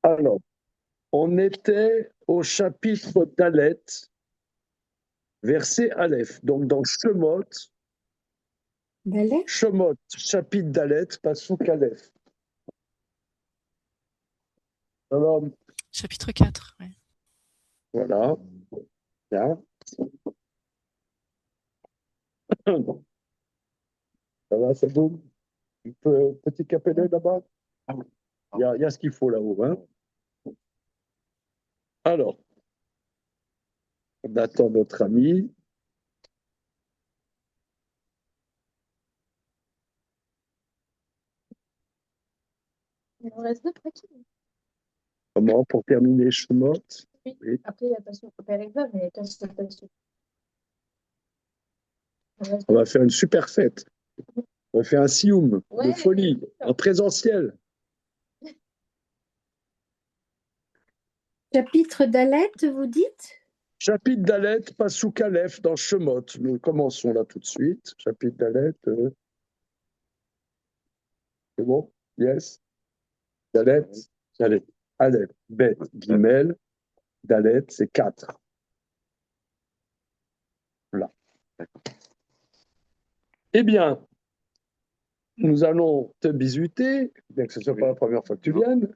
Alors, on était au chapitre Dalet, verset Aleph. Donc, dans Shemot, Dalet? Shemot, chapitre Dalet, Passouk Aleph. Alors, Chapitre 4. Ouais. voilà. Bien. Ça va, c'est bon? Petit capellet là-bas? Il y a ce qu'il faut là-haut. Hein? Alors, on attend notre ami. Il en reste deux paquets. Comment, pour terminer Shemot? Oui. Oui. Après, il y a Passion au Père Examen, mais il y a qu'un seul Passion. On va faire une super fête. On va faire un sioum de folie, en présentiel. Chapitre Dalet, vous dites? Chapitre Dalet, Passouk Aleph, dans Shemot. Nous commençons là tout de suite. Chapitre Dalet. C'est bon? Yes? Dalet? Allez. Aleph, Bet, Gimel. Dalet, c'est 4. Là. Eh bien, nous allons te bisuter, bien que ce ne soit pas la première fois que tu viennes,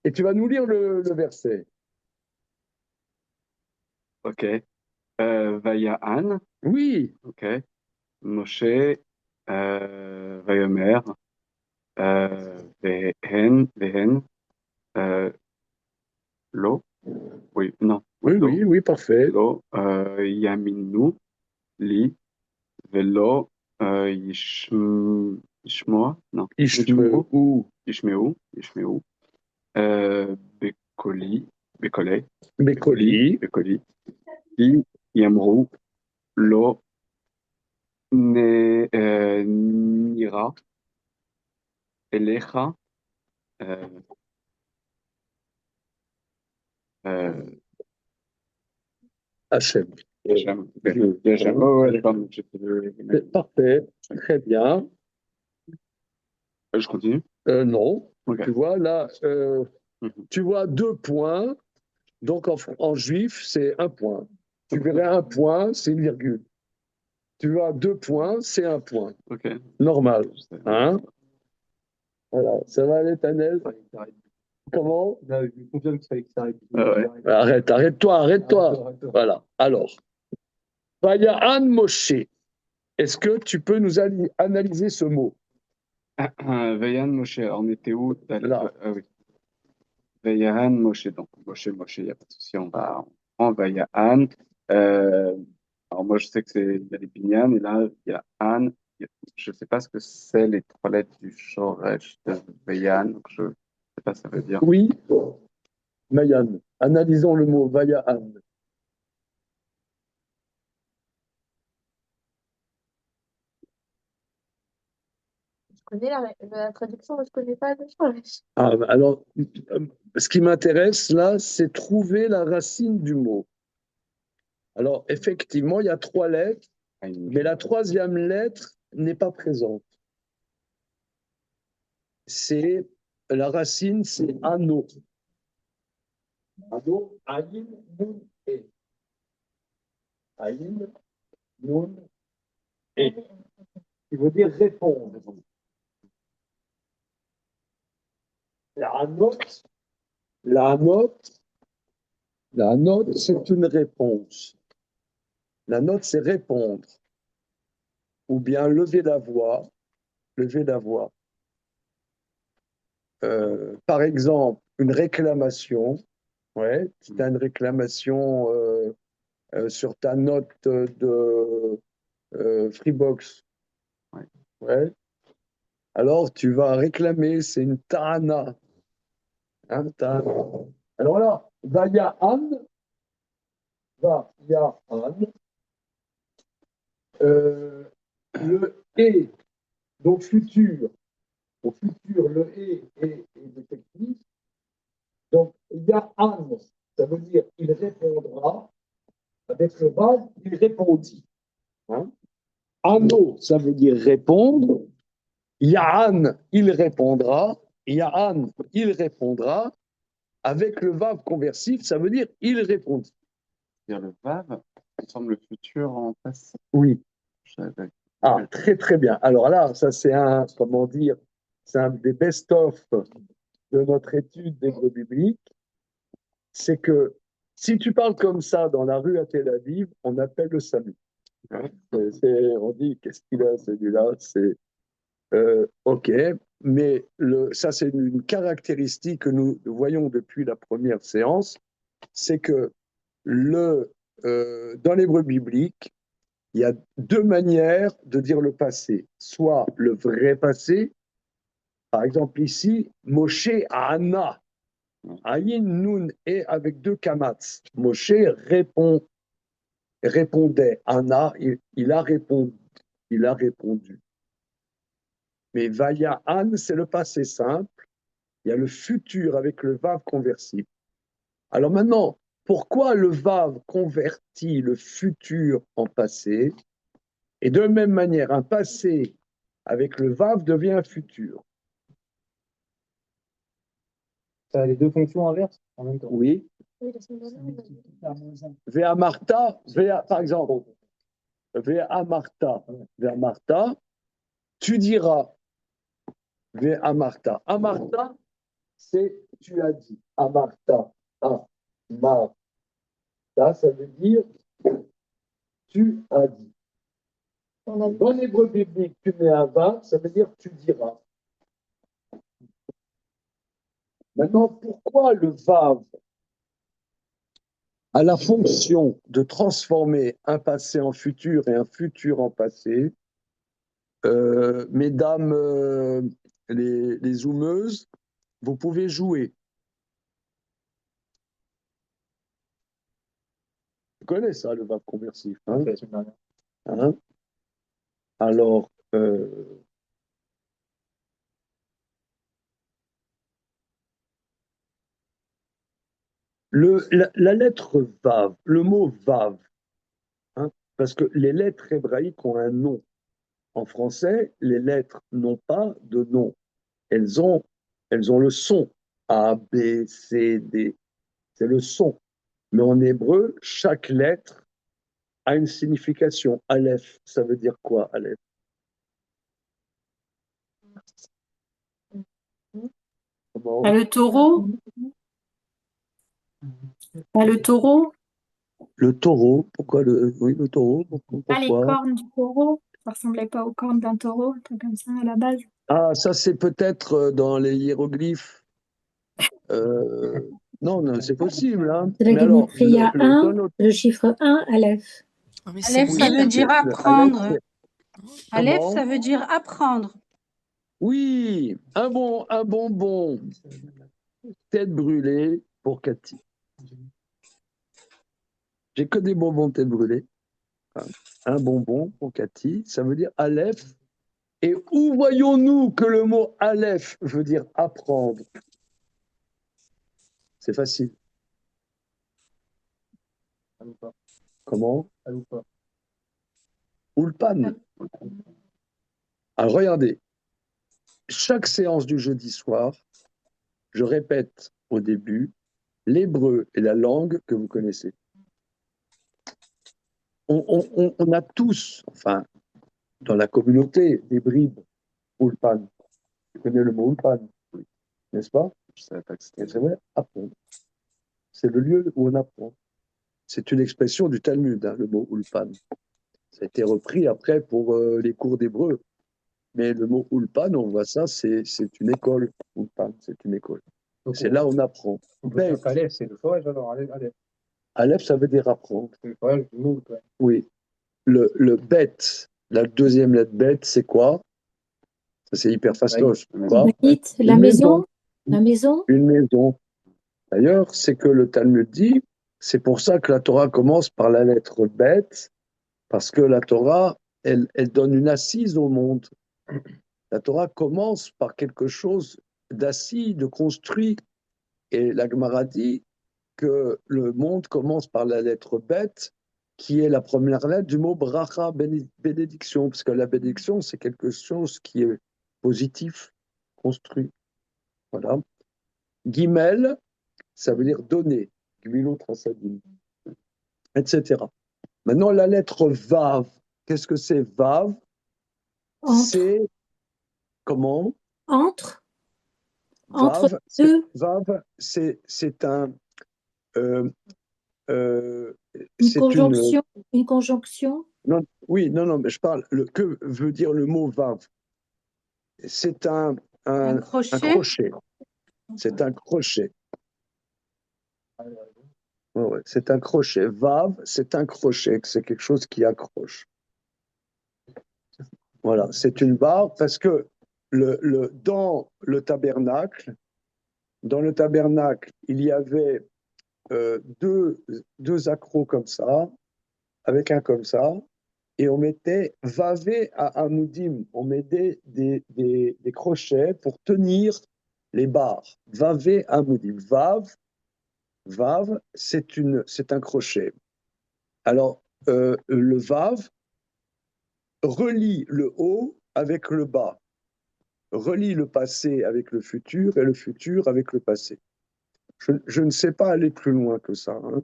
et tu vas nous lire le verset. Ok. Vaya'an. Oui. Ok. Moshe. Vayomer. Vehen. Lo. Oui, non. Oui, Lo. oui, oui, parfait. Lo. Yaminu. Li. Velo. Yishmoa. Non. Ishmeu. Yishmeu. Bekoli. Bekole. Bekoli. Ki Yamrou. Lo. Nira. Elecha. Hachem. Hachem. Oh, ouais, d'accord. Parfait, très bien. Je continue? Non, Okay. tu vois là, tu vois 2 points, donc en juif, c'est 1 point. Tu verrais 1 point, c'est une virgule. Tu vois 2 points, c'est 1 point. Okay. Normal. Hein? Voilà, ça va aller, Tanel? Comment? Je confirme qu'il fallait que ça arrête. Arrête-toi. Voilà, alors. Vaya'an Moshe. Est-ce que tu peux nous analyser ce mot? Vayan Moshe, on était où? Là. Oui. Vayan Moshe, donc Moshe, il n'y a pas de souci, on prend Vayan. Alors moi, je sais que il y a les binyan, et là, il y a An. Je ne sais pas ce que c'est les 3 lettres du Shoresh de Vayan, donc je ne sais pas ce que ça veut dire. Oui, Mayan. Analysons le mot Vaya'an. Je connais la traduction, mais je ne connais pas le Shoresh. Ah, alors, ce qui m'intéresse là, c'est trouver la racine du mot. Alors, effectivement, il y a 3 lettres, mais la 3e lettre n'est pas présente. La racine, c'est ano. Ano, aïn, nun, e. Aïn, nun, e. Qui veut dire répondre. La note, c'est une réponse. La note, c'est répondre. Ou bien lever la voix. Par exemple, une réclamation. Ouais, tu as une réclamation sur ta note de Freebox. Ouais. Alors, tu vas réclamer, c'est une ta'ana. Hein, ta'ana. Alors là, Vaya'an. Le et, donc futur. Au futur, le et est défectif. Donc, Ya'an, ça veut dire il répondra. Avec le bas, il répondit. Hein? Ano, ça veut dire répondre. Ya'an, il répondra. Ya'an, il répondra. avec le vav conversif, ça veut dire il répondit. C'est-à-dire le vav transforme le futur en passé. Oui. J'avais- Ah, très très bien. Alors là, ça c'est un, comment dire, c'est un des best-of de notre étude d'hébreu biblique. C'est que si tu parles comme ça dans la rue à Tel Aviv, on appelle le SAMU. On dit, qu'est-ce qu'il a celui-là? C'est OK, mais ça c'est une caractéristique que nous voyons depuis la première séance, c'est que dans l'hébreu biblique, il y a deux manières de dire le passé. Soit le vrai passé, par exemple ici, Moshe Ana, Ayin Nun et avec deux kamats. Moshe répondait, Ana, il a répondu. Il a répondu. Mais Vaya An, c'est le passé simple. Il y a le futur avec le vav conversible. Alors maintenant, pourquoi le vav convertit le futur en passé? Et de la même manière, un passé avec le vav devient un futur. Ça a les deux fonctions inverses en même temps. Oui. Oui, la semaine dernière, on a dit. Vea Martha, par exemple, Vea Martha, tu diras Vea Martha. Amartha, c'est tu as dit. Amartha, Amartha, ça veut dire tu as dit. On a vu. Dans l'hébreu biblique, tu mets un vav, ça veut dire tu diras. Maintenant, pourquoi le vav a la fonction de transformer un passé en futur et un futur en passé? Mesdames les zoomeuses, vous pouvez jouer. Vous connaissez ça, le vav conversif, hein? C'est la semaine dernière. Hein? Alors, la lettre vav, le mot vav, hein, parce que les lettres hébraïques ont un nom. En français, les lettres n'ont pas de nom. Elles ont le son. A, B, C, D. C'est le son. Mais en hébreu, chaque lettre a une signification. Aleph, ça veut dire quoi, Aleph? Comment? Le taureau. Le taureau. Le taureau. Pourquoi le taureau? Pas les Pourquoi? cornes du taureau. Ça ressemblait pas aux cornes d'un taureau, un truc comme ça à la base. Ah, ça c'est peut-être dans les hiéroglyphes. Non, c'est possible. Hein. C'est la Mais alors, il y a dans notre- le chiffre 1, Aleph. Ah, mais c'est Aleph, ça mille. veut dire Aleph, apprendre. Aleph, Comment? ça veut dire apprendre. Oui, un bonbon. Tête brûlée pour Cathy. J'ai que des bonbons tête brûlée. Un bonbon pour Cathy, ça veut dire Aleph. Et où voyons-nous que le mot Aleph veut dire apprendre? C'est facile. Aloupa. Comment? Aloupa. Ulpan. Alors regardez, chaque séance du jeudi soir, je répète au début, l'hébreu est la langue que vous connaissez. On a tous, enfin, dans la communauté des bribes, Ulpan. Tu connais le mot Ulpan, n'est-ce pas? Je savais pas que c'était. Et c'est vrai, apprendre. C'est le lieu où on apprend. C'est une expression du Talmud, hein, le mot Ulpan. Ça a été repris après pour les cours d'hébreu. Mais le mot Ulpan, on voit ça, c'est une école. Ulpan, c'est une école. C'est là où on apprend. On peut dire qu'Aleph, c'est le forage alors. Aleph. Aleph, ça veut dire apprendre. C'est le forage du mot. Ouais. Oui. Le bet, la deuxième lettre bet, c'est quoi? Ça, c'est hyper fastoche. Quoi? La maison. La maison. Une maison. D'ailleurs, c'est que le Talmud dit, c'est pour ça que la Torah commence par la lettre bet, parce que la Torah, elle donne une assise au monde. La Torah commence par quelque chose d'assis, de construit. Et la Gemara dit que le monde commence par la lettre bet, qui est la première lettre du mot bracha, bénédiction, parce que la bénédiction, c'est quelque chose qui est positif, construit. Voilà. Gimel, ça veut dire donner, Gmilo Trasadim, etc. Maintenant, la lettre Vav, qu'est-ce que c'est Vav? Entre, C'est comment? entre Vav, deux, Vav, c'est un, euh, euh, une c'est une, conjonction, non, oui, non, mais je parle, que veut dire le mot Vav? C'est Un un crochet. crochet. C'est un crochet. Ouais, c'est un crochet. Vav, c'est un crochet, c'est quelque chose qui accroche. Voilà, c'est une barre parce que dans le tabernacle, il y avait deux accros comme ça, avec un comme ça, et on mettait vavé à amoudim, on mettait des crochets pour tenir les barres. Vavé à amoudim. Vav, c'est un crochet. Alors, le vav relie le haut avec le bas, relie le passé avec le futur et le futur avec le passé. Je ne sais pas aller plus loin que ça. Hein.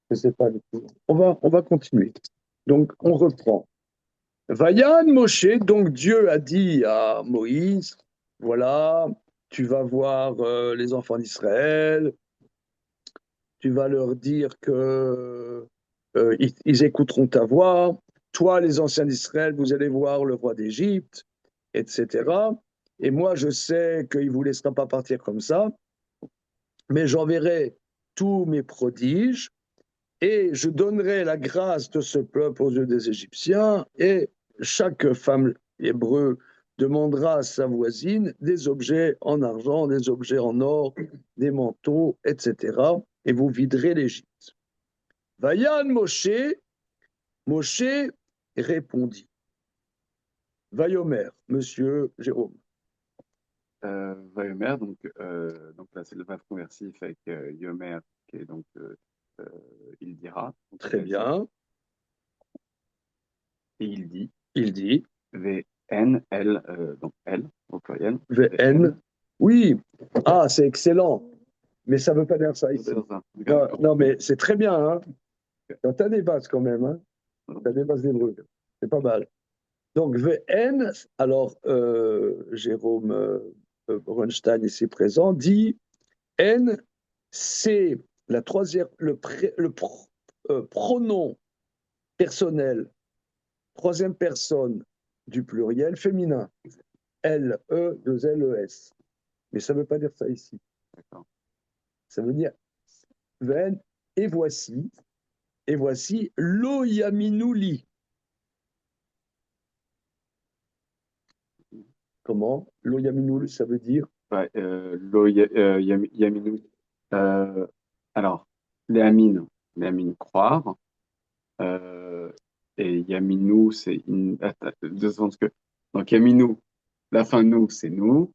Je ne sais pas aller plus loin. On va continuer. Donc, on reprend. Vayan Moshe, donc Dieu a dit à Moïse, voilà, tu vas voir les enfants d'Israël, tu vas leur dire que ils écouteront ta voix. Toi, les anciens d'Israël, vous allez voir le roi d'Égypte, etc. Et moi, je sais qu'il ne vous laissera pas partir comme ça, mais j'enverrai tous mes prodiges et je donnerai la grâce de ce peuple aux yeux des Égyptiens, et chaque femme hébreu demandera à sa voisine des objets en argent, des objets en or, des manteaux, etc. Et vous viderez l'Égypte. Vayan Moshe, Moshe répondit. Vayomer, monsieur Jérôme. Vayomer, donc là c'est le verbe conversif avec Yomer, qui est donc il dira. Donc, Très bien. Et il dit. Il dit. VN, elle, donc elle, au pluriel. VN. Oui. Ah, c'est excellent. Mais ça ne veut pas dire ça ici. Non, mais c'est très bien. Hein. Tu as des bases quand même. Hein. Tu as des bases d'hébreu. C'est pas mal. Donc, VN, alors Jérôme Bronstein, ici présent, dit N, c'est la troisième, pronom personnel, troisième personne du pluriel féminin. L-E, 2-L-E-S. Mais ça ne veut pas dire ça ici. Ça veut dire VN, et voici lo yaminuli. Comment? Lo yaminuli, ça veut dire? Ouais, Yaminou. Alors, les amines croire. Et Yaminou, c'est une. Deux secondes que. Donc, Yaminou, la fin nous, c'est nous.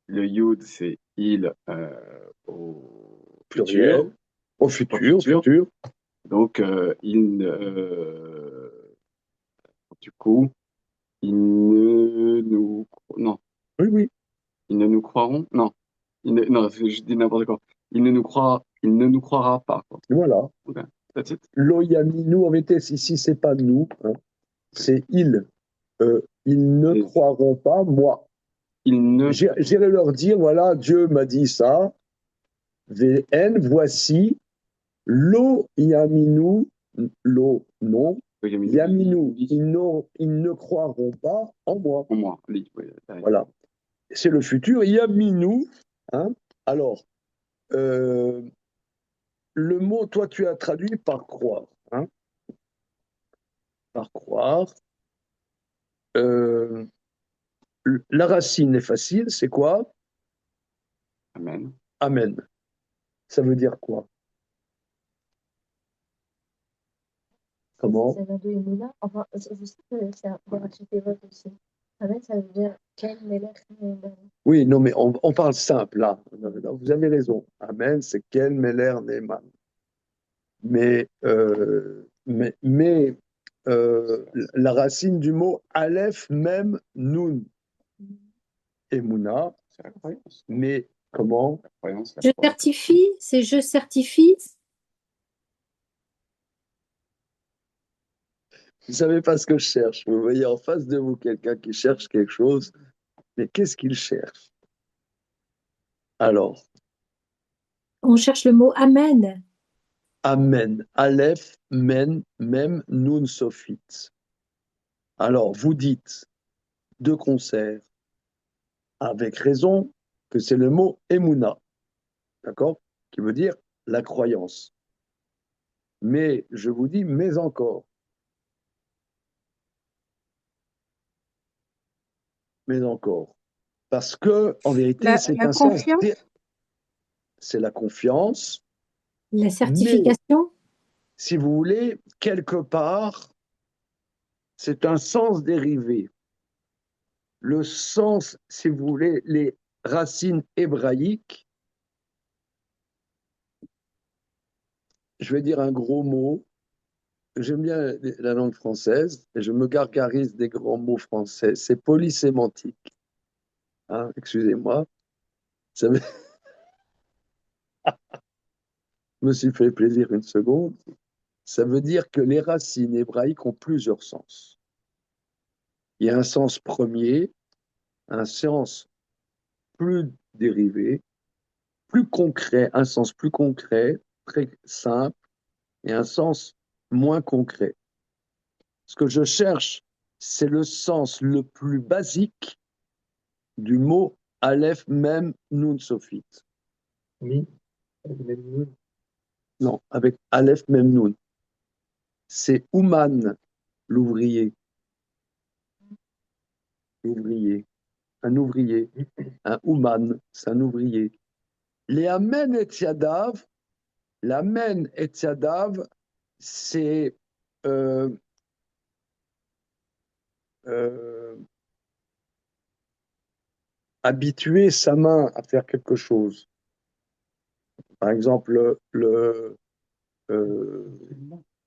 Le Yud, c'est il au Pluriel. futur. Au futur. Donc, du coup, ils ne nous. Non. Oui. Ils ne nous croiront? Non. Non, je dis n'importe quoi. Il ne nous croira pas. Quoi. Voilà. Okay. That's it. Loyaminou, en vérité, ici, c'est pas nous, hein. C'est ils. Ils ne croiront pas moi. J'irai leur dire, voilà, Dieu m'a dit ça. VN, voici. Lo yaminou, lo, non. Yaminou, ils ne croiront pas en moi. En moi, oui. Voilà. C'est le futur. Yaminou, hein. Alors, le mot, toi, tu as traduit par croire. Hein, par croire. La racine est facile, c'est quoi? Amen. Amen. Ça veut dire quoi? Comment? Ça vient de Emouna. Enfin, je sais que c'est un vote aussi. Amen, ça veut dire quel melech. Oui, non, mais on parle simple, là. Vous avez raison. Amen, c'est quel meler neman. Mais la racine du mot Aleph, même, Nun, Emouna, mais Comment? La croyance, la Je foi. certifie, c'est je certifie. Vous savez pas ce que je cherche. Vous voyez en face de vous quelqu'un qui cherche quelque chose, mais qu'est-ce qu'il cherche? Alors, On cherche le mot Amen. Amen, Aleph, Men, Mem, Nun, Sophit. Alors, vous dites de concert, avec raison, que c'est le mot Emouna, d'accord? Qui veut dire la croyance. Mais je vous dis, mais encore. Mais encore. Parce que, en vérité, c'est La un sens. confiance, C'est la confiance, La mais certification, si vous voulez, quelque part, c'est un sens dérivé. Le sens, si vous voulez, les racines hébraïques, je vais dire un gros mot. J'aime bien la langue française et je me gargarise des grands mots français. C'est polysémantique. Hein, excusez-moi. Ça me... je me suis fait plaisir une seconde. Ça veut dire que les racines hébraïques ont plusieurs sens. Il y a un sens premier, un sens plus dérivé, plus concret, un sens plus concret, très simple, et un sens moins concret. Ce que je cherche, c'est le sens le plus basique du mot Aleph, Mem, Nun, Sophit. Mi, même nous, Non, avec Aleph, Mem, Nun. C'est Ouman, l'ouvrier. L'ouvrier. Un ouvrier. Un Ouman, c'est un ouvrier. Les Amen et Yadav, l'Amen et Yadav, c'est euh, euh, habituer sa main à faire quelque chose. Par exemple,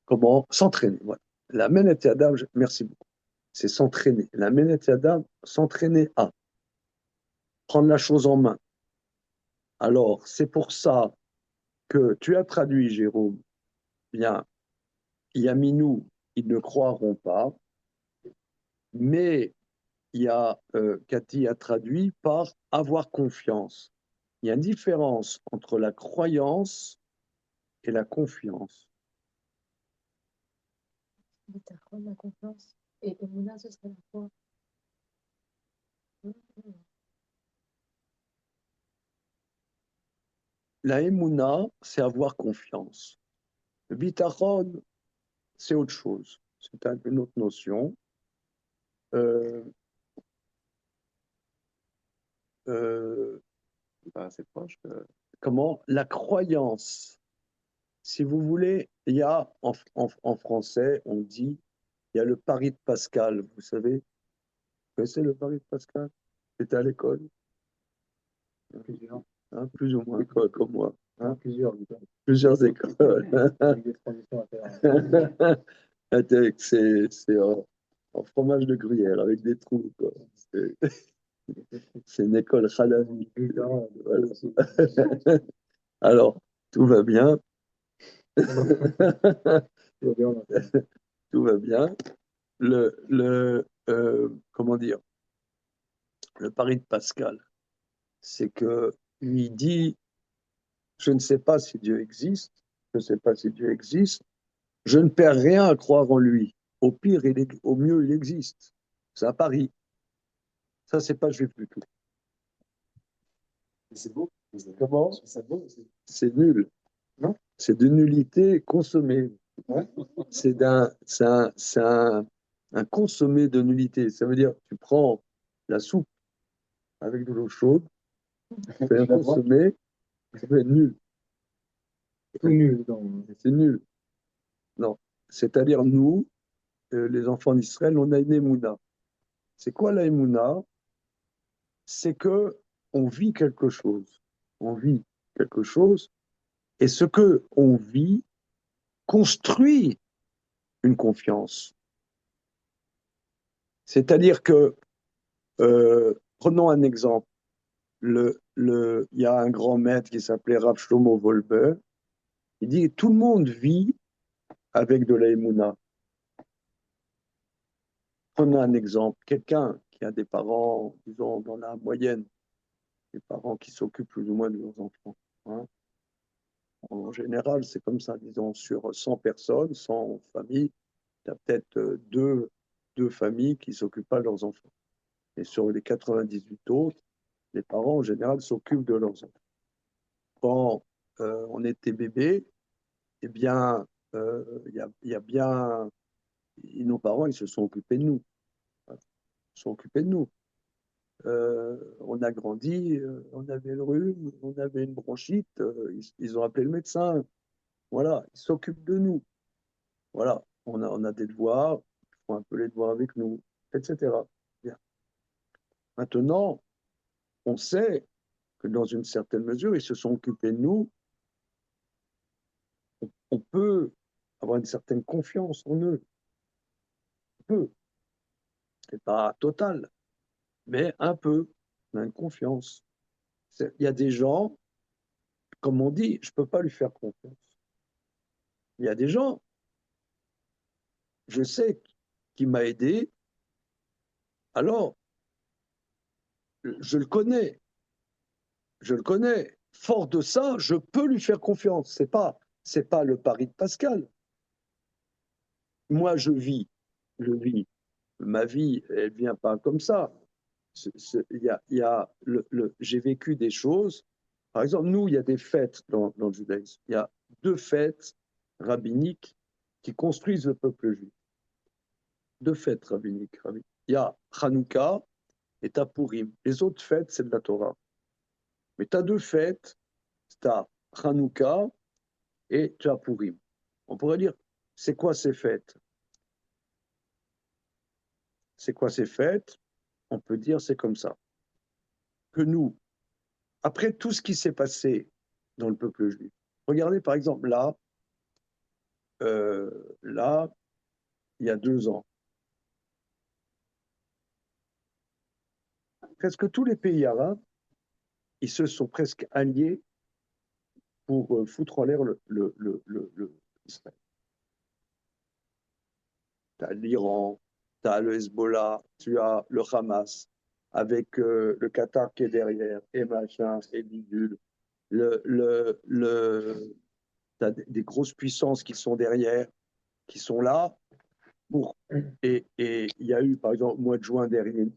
comment s'entraîner. Voilà. La Menet Yadav, merci beaucoup. C'est s'entraîner. La Menet Yadav, s'entraîner à prendre la chose en main. Alors, c'est pour ça que tu as traduit, Jérôme, bien, Yaminou, ils ne croiront pas, mais il y a, Cathy a traduit par avoir confiance. Il y a une différence entre la croyance et la confiance. Bitachon, la confiance. Et Emouna, ce serait la foi. La Emouna, c'est avoir confiance. Le bitachon, c'est autre chose. C'est une autre notion. Euh, euh, Pas assez proche. comment? La croyance. Si vous voulez, il y a en français, on dit, il y a le pari de Pascal. Vous savez? Vous connaissez le pari de Pascal? C'était à l'école, plusieurs, hein, plus ou moins comme moi. Hein, plusieurs, plusieurs écoles. avec des transitions à faire. C'est en fromage de gruyère avec des trous, quoi. C'est une école halavi. Voilà. Alors, tout va bien. Tout va bien. Comment dire? Le pari de Pascal, c'est que lui dit, je ne sais pas si Dieu existe, je ne sais pas si Dieu existe, je ne perds rien à croire en lui. Au pire, au mieux, il existe. C'est un pari. Ça, c'est pas juif du tout. C'est beau. Comment? C'est beau. C'est nul. Non? C'est de nullité consommée. Ouais. C'est un consommé de nullité. Ça veut dire, tu prends la soupe avec de l'eau chaude, tu fais un consommé, c'est nul. Tout nul dedans. C'est nul. Non. C'est-à-dire, nous, les enfants d'Israël, on a une émouna. C'est quoi la émouna? C'est que on vit quelque chose. On vit quelque chose, et ce que on vit construit une confiance. C'est-à-dire que, prenons un exemple, il y a un grand maître qui s'appelait Rav Shlomo Wolbe. Il dit tout le monde vit avec de la émouna. Prenez un exemple. Quelqu'un qui a des parents, disons, dans la moyenne, des parents qui s'occupent plus ou moins de leurs enfants. Hein. En général, c'est comme ça, disons, sur 100 personnes, 100 familles, tu as peut-être deux familles qui ne s'occupent pas de leurs enfants. Et sur les 98 autres, les parents, en général, s'occupent de leurs enfants. Quand on était bébé, eh bien, il y a bien... nos parents, ils se sont occupés de nous. Ils se sont occupés de nous. On a grandi, on avait le rhume, on avait une bronchite, ils ont appelé le médecin. Voilà, ils s'occupent de nous. Voilà, on a des devoirs, ils font un peu les devoirs avec nous, etc. Bien. Maintenant, on sait que dans une certaine mesure, ils se sont occupés de nous. On peut avoir une certaine confiance en eux. On peut. C'est pas total, mais un peu. On a une confiance. Il y a des gens, comme on dit, je ne peux pas lui faire confiance. Il y a des gens, je sais qu'il m'a aidé, alors je le connais. Je le connais. Fort de ça, je peux lui faire confiance. C'est pas le pari de Pascal. Moi, je vis. Ma vie, elle vient pas comme ça. J'ai vécu des choses. Par exemple, nous, il y a des fêtes dans le judaïsme. Il y a deux fêtes rabbiniques qui construisent le peuple juif. Deux fêtes rabbiniques. Il y a Hanouka et tu as Purim. Les autres fêtes, c'est de la Torah. Mais tu as deux fêtes, tu as Hanouka et tu as Purim. On pourrait dire, c'est quoi ces fêtes? C'est quoi ces fêtes? On peut dire, c'est comme ça. Que nous, après tout ce qui s'est passé dans le peuple juif, regardez par exemple là, il y a 2 ans, presque tous les pays arabes, ils se sont presque alliés pour foutre en l'air l'Israël. Tu as l'Iran, tu as le Hezbollah, tu as le Hamas, avec le Qatar qui est derrière, et machin, et bidule. Tu as des grosses puissances qui sont derrière, qui sont là. Et il y a eu, par exemple, au mois de juin dernier,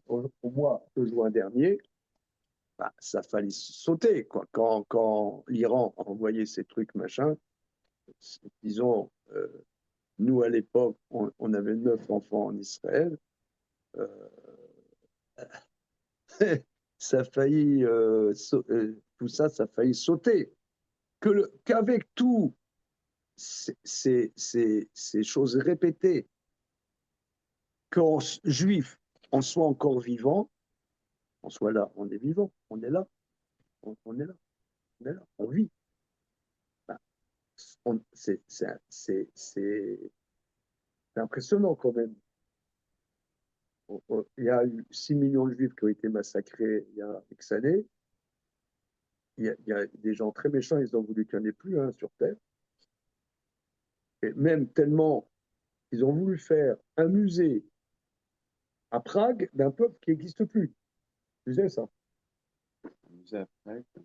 bah, ça fallait sauter, quoi. Quand l'Iran a envoyé ces trucs, machin, disons, nous, à l'époque, on avait 9 enfants en Israël. Ça a failli, tout ça, ça a failli sauter. Qu'avec tout ces choses répétées, qu'en juif, on soit encore vivant, on soit là, on est vivant, on est là, on est là, on est là, on vit. Ben, c'est impressionnant quand même. Il y a eu 6 millions de juifs qui ont été massacrés il y a X années. Il y a des gens très méchants, ils ont voulu qu'il n'y en ait plus sur Terre. Et même tellement, ils ont voulu faire un musée à Prague d'un peuple qui n'existe plus. Tu sais ça?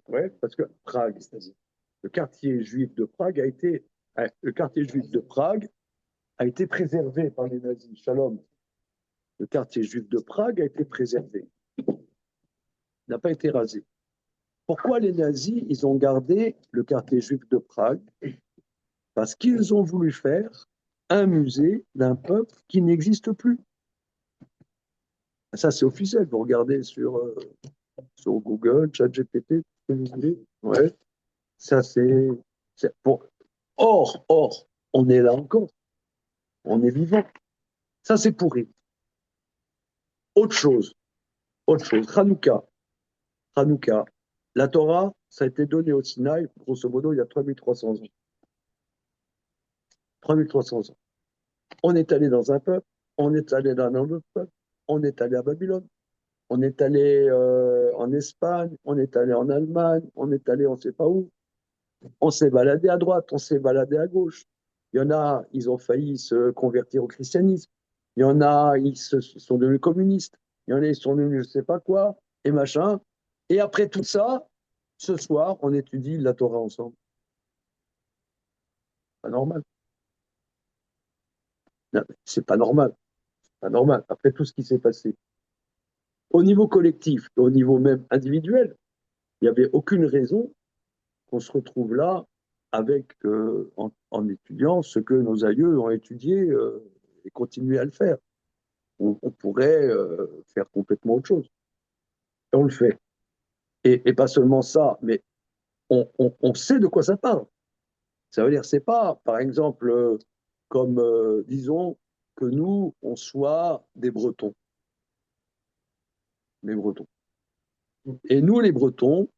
Oui, parce que Prague, le quartier juif de Prague a été préservé par les nazis. Shalom. Le quartier juif de Prague a été préservé. Il n'a pas été rasé. Pourquoi les nazis, ils ont gardé le quartier juif de Prague? Parce qu'ils ont voulu faire un musée d'un peuple qui n'existe plus. Ça, c'est officiel. Vous regardez sur Google, ChatGPT, ouais. Ça, c'est bon. Or, on est là encore. On est vivant. Ça, c'est pourri. Autre chose. Hanouka. La Torah, ça a été donné au Sinaï, grosso modo, il y a 3300 ans. 3300 ans. On est allé dans un peuple, on est allé dans un autre peuple, on est allé à Babylone. on est allé en Espagne, on est allé en Allemagne, on est allé on ne sait pas où. On s'est baladé à droite, on s'est baladé à gauche. Il y en a, ils ont failli se convertir au christianisme. Il y en a, sont devenus communistes. Il y en a, ils sont devenus je ne sais pas quoi, et machin. Et après tout ça, ce soir, on étudie la Torah ensemble. Pas normal. Non, c'est pas normal. Pas normal. Après tout ce qui s'est passé. Au niveau collectif, au niveau même individuel, il n'y avait aucune raison qu'on se retrouve là avec, en étudiant ce que nos aïeux ont étudié et continuer à le faire. On pourrait faire complètement autre chose. Et on le fait. Et pas seulement ça, mais on sait de quoi ça parle. Ça veut dire, c'est pas, par exemple, comme, disons, que nous, on soit des Bretons. Les Bretons. Et nous, les Bretons,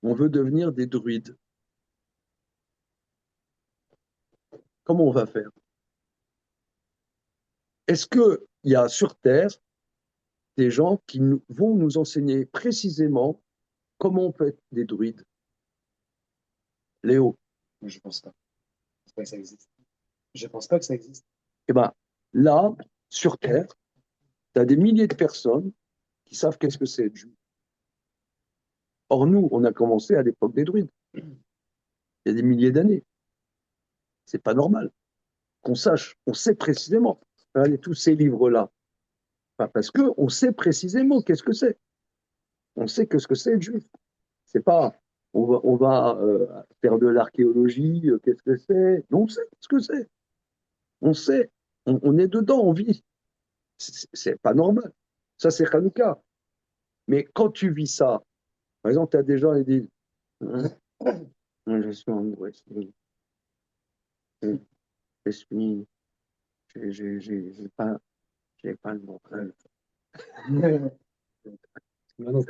on veut devenir des druides. Comment on va faire? Est-ce qu'il y a sur Terre des gens qui vont nous enseigner précisément comment on peut être des druides? Léo? Je pense pas. Je pense pas que ça existe. Je pense pas que ça existe. Eh bien, là, sur Terre, tu as des milliers de personnes qui savent qu'est-ce que c'est être juif. Or, nous, on a commencé à l'époque des druides. Il y a des milliers d'années. C'est pas normal qu'on sache, on sait précisément. Regardez tous ces livres-là. Enfin, parce qu'on sait précisément qu'est-ce que c'est. On sait que ce que c'est être juif. C'est pas, on va faire de l'archéologie, qu'est-ce que c'est. Non, on sait ce que c'est. On sait. On est dedans, on vit. C'est pas normal. Ça, c'est Hanouka. Mais quand tu vis ça, par exemple, tu as des gens qui disent je suis en Ouest, je suis, j'ai pas le moral. Maintenant,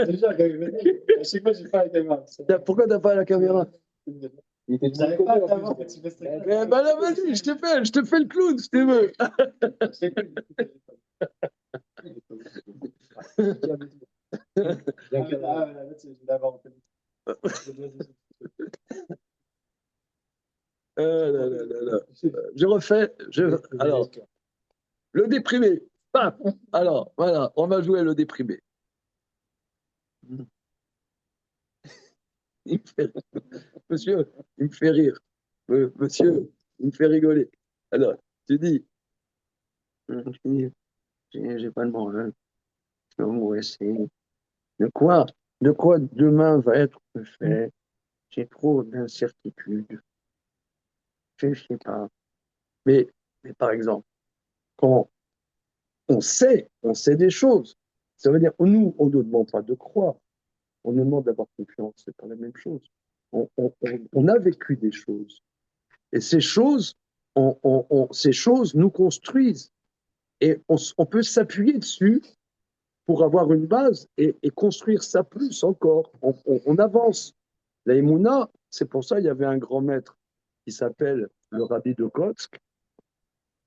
déjà, je sais pas, j'ai pas la caméra. Pourquoi t'as pas la caméra? Il était j'avais pas à t'avoir quand tu fais Eh ben là, vas-y, je te fais le clown, si tu veux. Là, là, là, là. Je refais. Alors, le déprimé. Paf. Alors, voilà, on va jouer le déprimé. Il me fait rire. Monsieur, il me fait rire. Monsieur, il me fait rigoler. Alors, tu dis, j'ai pas le moral. Je vais mourir, de quoi, de quoi demain va être fait? J'ai trop d'incertitudes. Je sais pas. Mais, mais par exemple, quand on sait des choses, ça veut dire, nous, on ne nous demande pas de croire, on nous demande d'avoir confiance, c'est pas la même chose. On a vécu des choses. Et ces choses, ces choses nous construisent. Et on peut s'appuyer dessus pour avoir une base et construire ça plus encore. On avance. La Emouna, c'est pour ça qu'il y avait un grand maître qui s'appelle le Rabbi de Kotsk.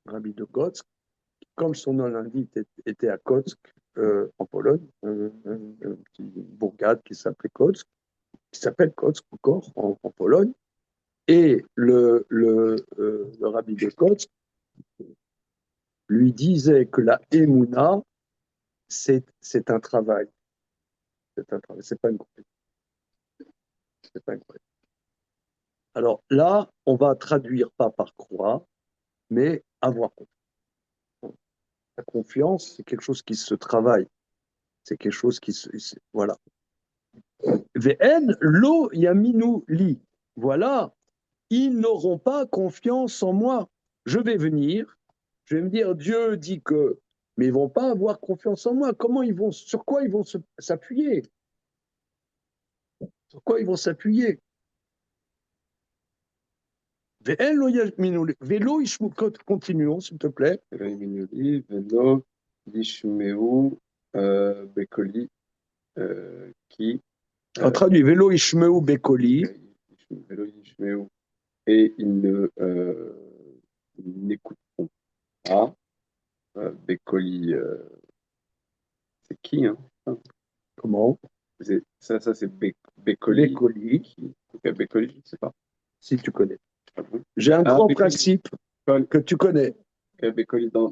Rabbi de Kotsk, comme son nom l'indique, était à Kotsk, en Pologne, un petit bourgade qui s'appelait Kotsk, qui s'appelle Kotsk encore en Pologne. Et le Rabbi de Kotsk lui disait que la Emouna, c'est un travail. C'est un travail, c'est pas une compétence. C'est pas une compétence. Alors là, on va traduire pas par croire, mais avoir confiance. La confiance, c'est quelque chose qui se travaille. C'est quelque chose qui se. Voilà. Vn lo yaminu li. Voilà. Ils n'auront pas confiance en moi. Je vais venir, je vais me dire, Dieu dit que, mais ils vont pas avoir confiance en moi. Sur quoi ils vont s'appuyer? Sur quoi ils vont s'appuyer? Vn lo yaminu li. Vélo, continuons, s'il te plaît. Velo, Lishmeu, Bekoli, qui. On traduit Vélo Ishmeu Bekoli. Velo, Lishmeu. Et ils n'écouteront pas Bekoli, C'est qui, hein? Comment? Ça c'est Bécoli. Bécoli, Ok, Bécoli, je ne sais pas. si tu connais. Ah bon. J'ai un Ah, grand Bécoli. principe Col. que tu connais. Ok, Bécoli dans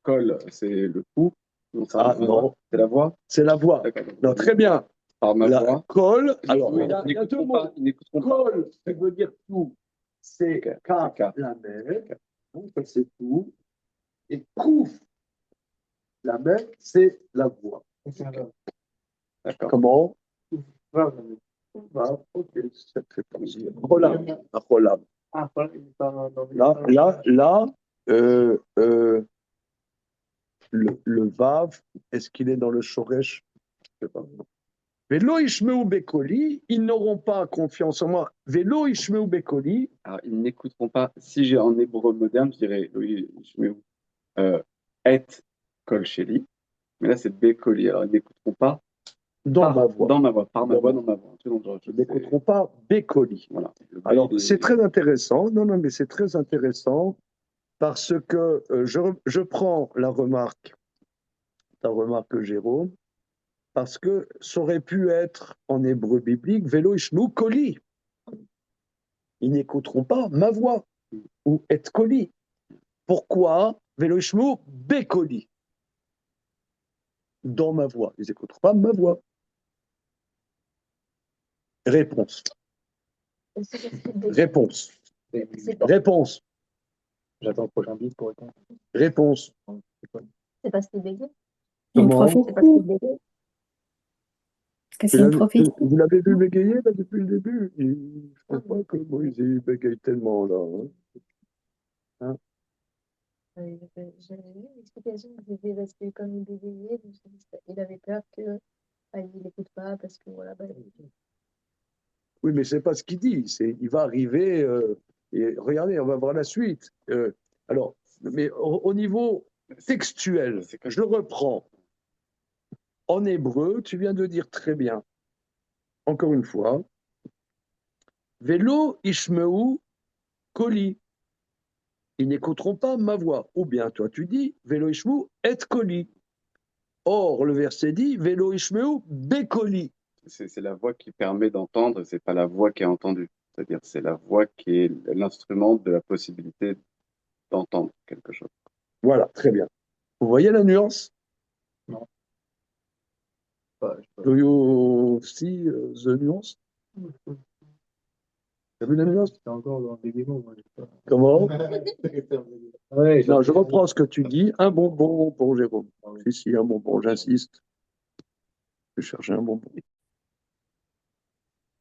col, c'est le cou. Non, Non, c'est la voix. c'est la voix. D'accord. Donc, Non, très bien. par ma La voix. col, alors, Oui, il y a ils deux n'écouteront mots. pas. Ils n'écouteront pas. Col, ça veut dire tout. C'est Ok, K, c'est K. la mer. Donc, ça, c'est tout. Et couf, la mer, c'est la voix. D'accord. Comment? Ah, Ok, ça te fait plaisir. Rolam. Rolam. voilà, il est pas dans les- Là, le Vav, est-ce qu'il est dans le Shoresh? Je sais pas. Velo Ishmeu Bekoli, ils n'auront pas confiance en moi. Velo Ishmeu Bekoli, Alors, ils n'écouteront pas. Si j'ai en hébreu moderne, je dirais, oui, je mets où et kol sheli. Mais là, c'est Bécoli. Alors, ils n'écouteront pas dans ma voix. dans ma voix, par ma Dans voix, ma- dans ma voix. Un truc dans le genre, Ils n'écouteront pas Bekoli. Voilà. Le B, Alors, il est- c'est très intéressant. Non, mais c'est très intéressant parce que je prends ta remarque, Jérôme, parce que ça aurait pu être en hébreu biblique, Velo Ishmeu Koli. Ils n'écouteront pas ma voix ou et Koli. Pourquoi Velo Ishmeu Bekoli? Dans ma voix. Ils n'écouteront pas ma voix. Réponse. C'est parce qu'il dé- Réponse. c'est Réponse. J'attends le prochain beat pour répondre. Réponse. c'est parce qu'il bégaye. Une Comment? C'est parce qu'il bégaye. Parce que c'est une prophétie. Vous l'avez vu bégayer là, depuis le début? Je ne pense pas que Moïse il bégaye tellement là. Hein. J'avais vu l'explication qu'il était resté comme il bégayait. Donc il avait peur que il n'écoute pas parce que voilà. Oui, mais c'est pas ce qu'il dit. Il va arriver. Et regardez, on va voir la suite. Alors, mais au niveau textuel, je le reprends. En hébreu, tu viens de dire très bien. Encore une fois, Velo Ishmeu Koli. Ils n'écouteront pas ma voix. Ou bien toi tu dis Velo Ishmeu et Koli. Or, le verset dit Velo Ishmeu Bekoli. C'est la voix qui permet d'entendre, c'est pas la voix qui est entendue. C'est-à-dire, c'est la voix qui est l'instrument de la possibilité d'entendre quelque chose. Voilà, très bien. Vous voyez la nuance? Do you see the nuance? T'as vu la nuance? C'est encore dans des démos, moi. Comment? Ouais, Non, je reprends ce que tu dis. Un bonbon pour Jérôme. Si, un bonbon, j'insiste. Je cherche un bonbon.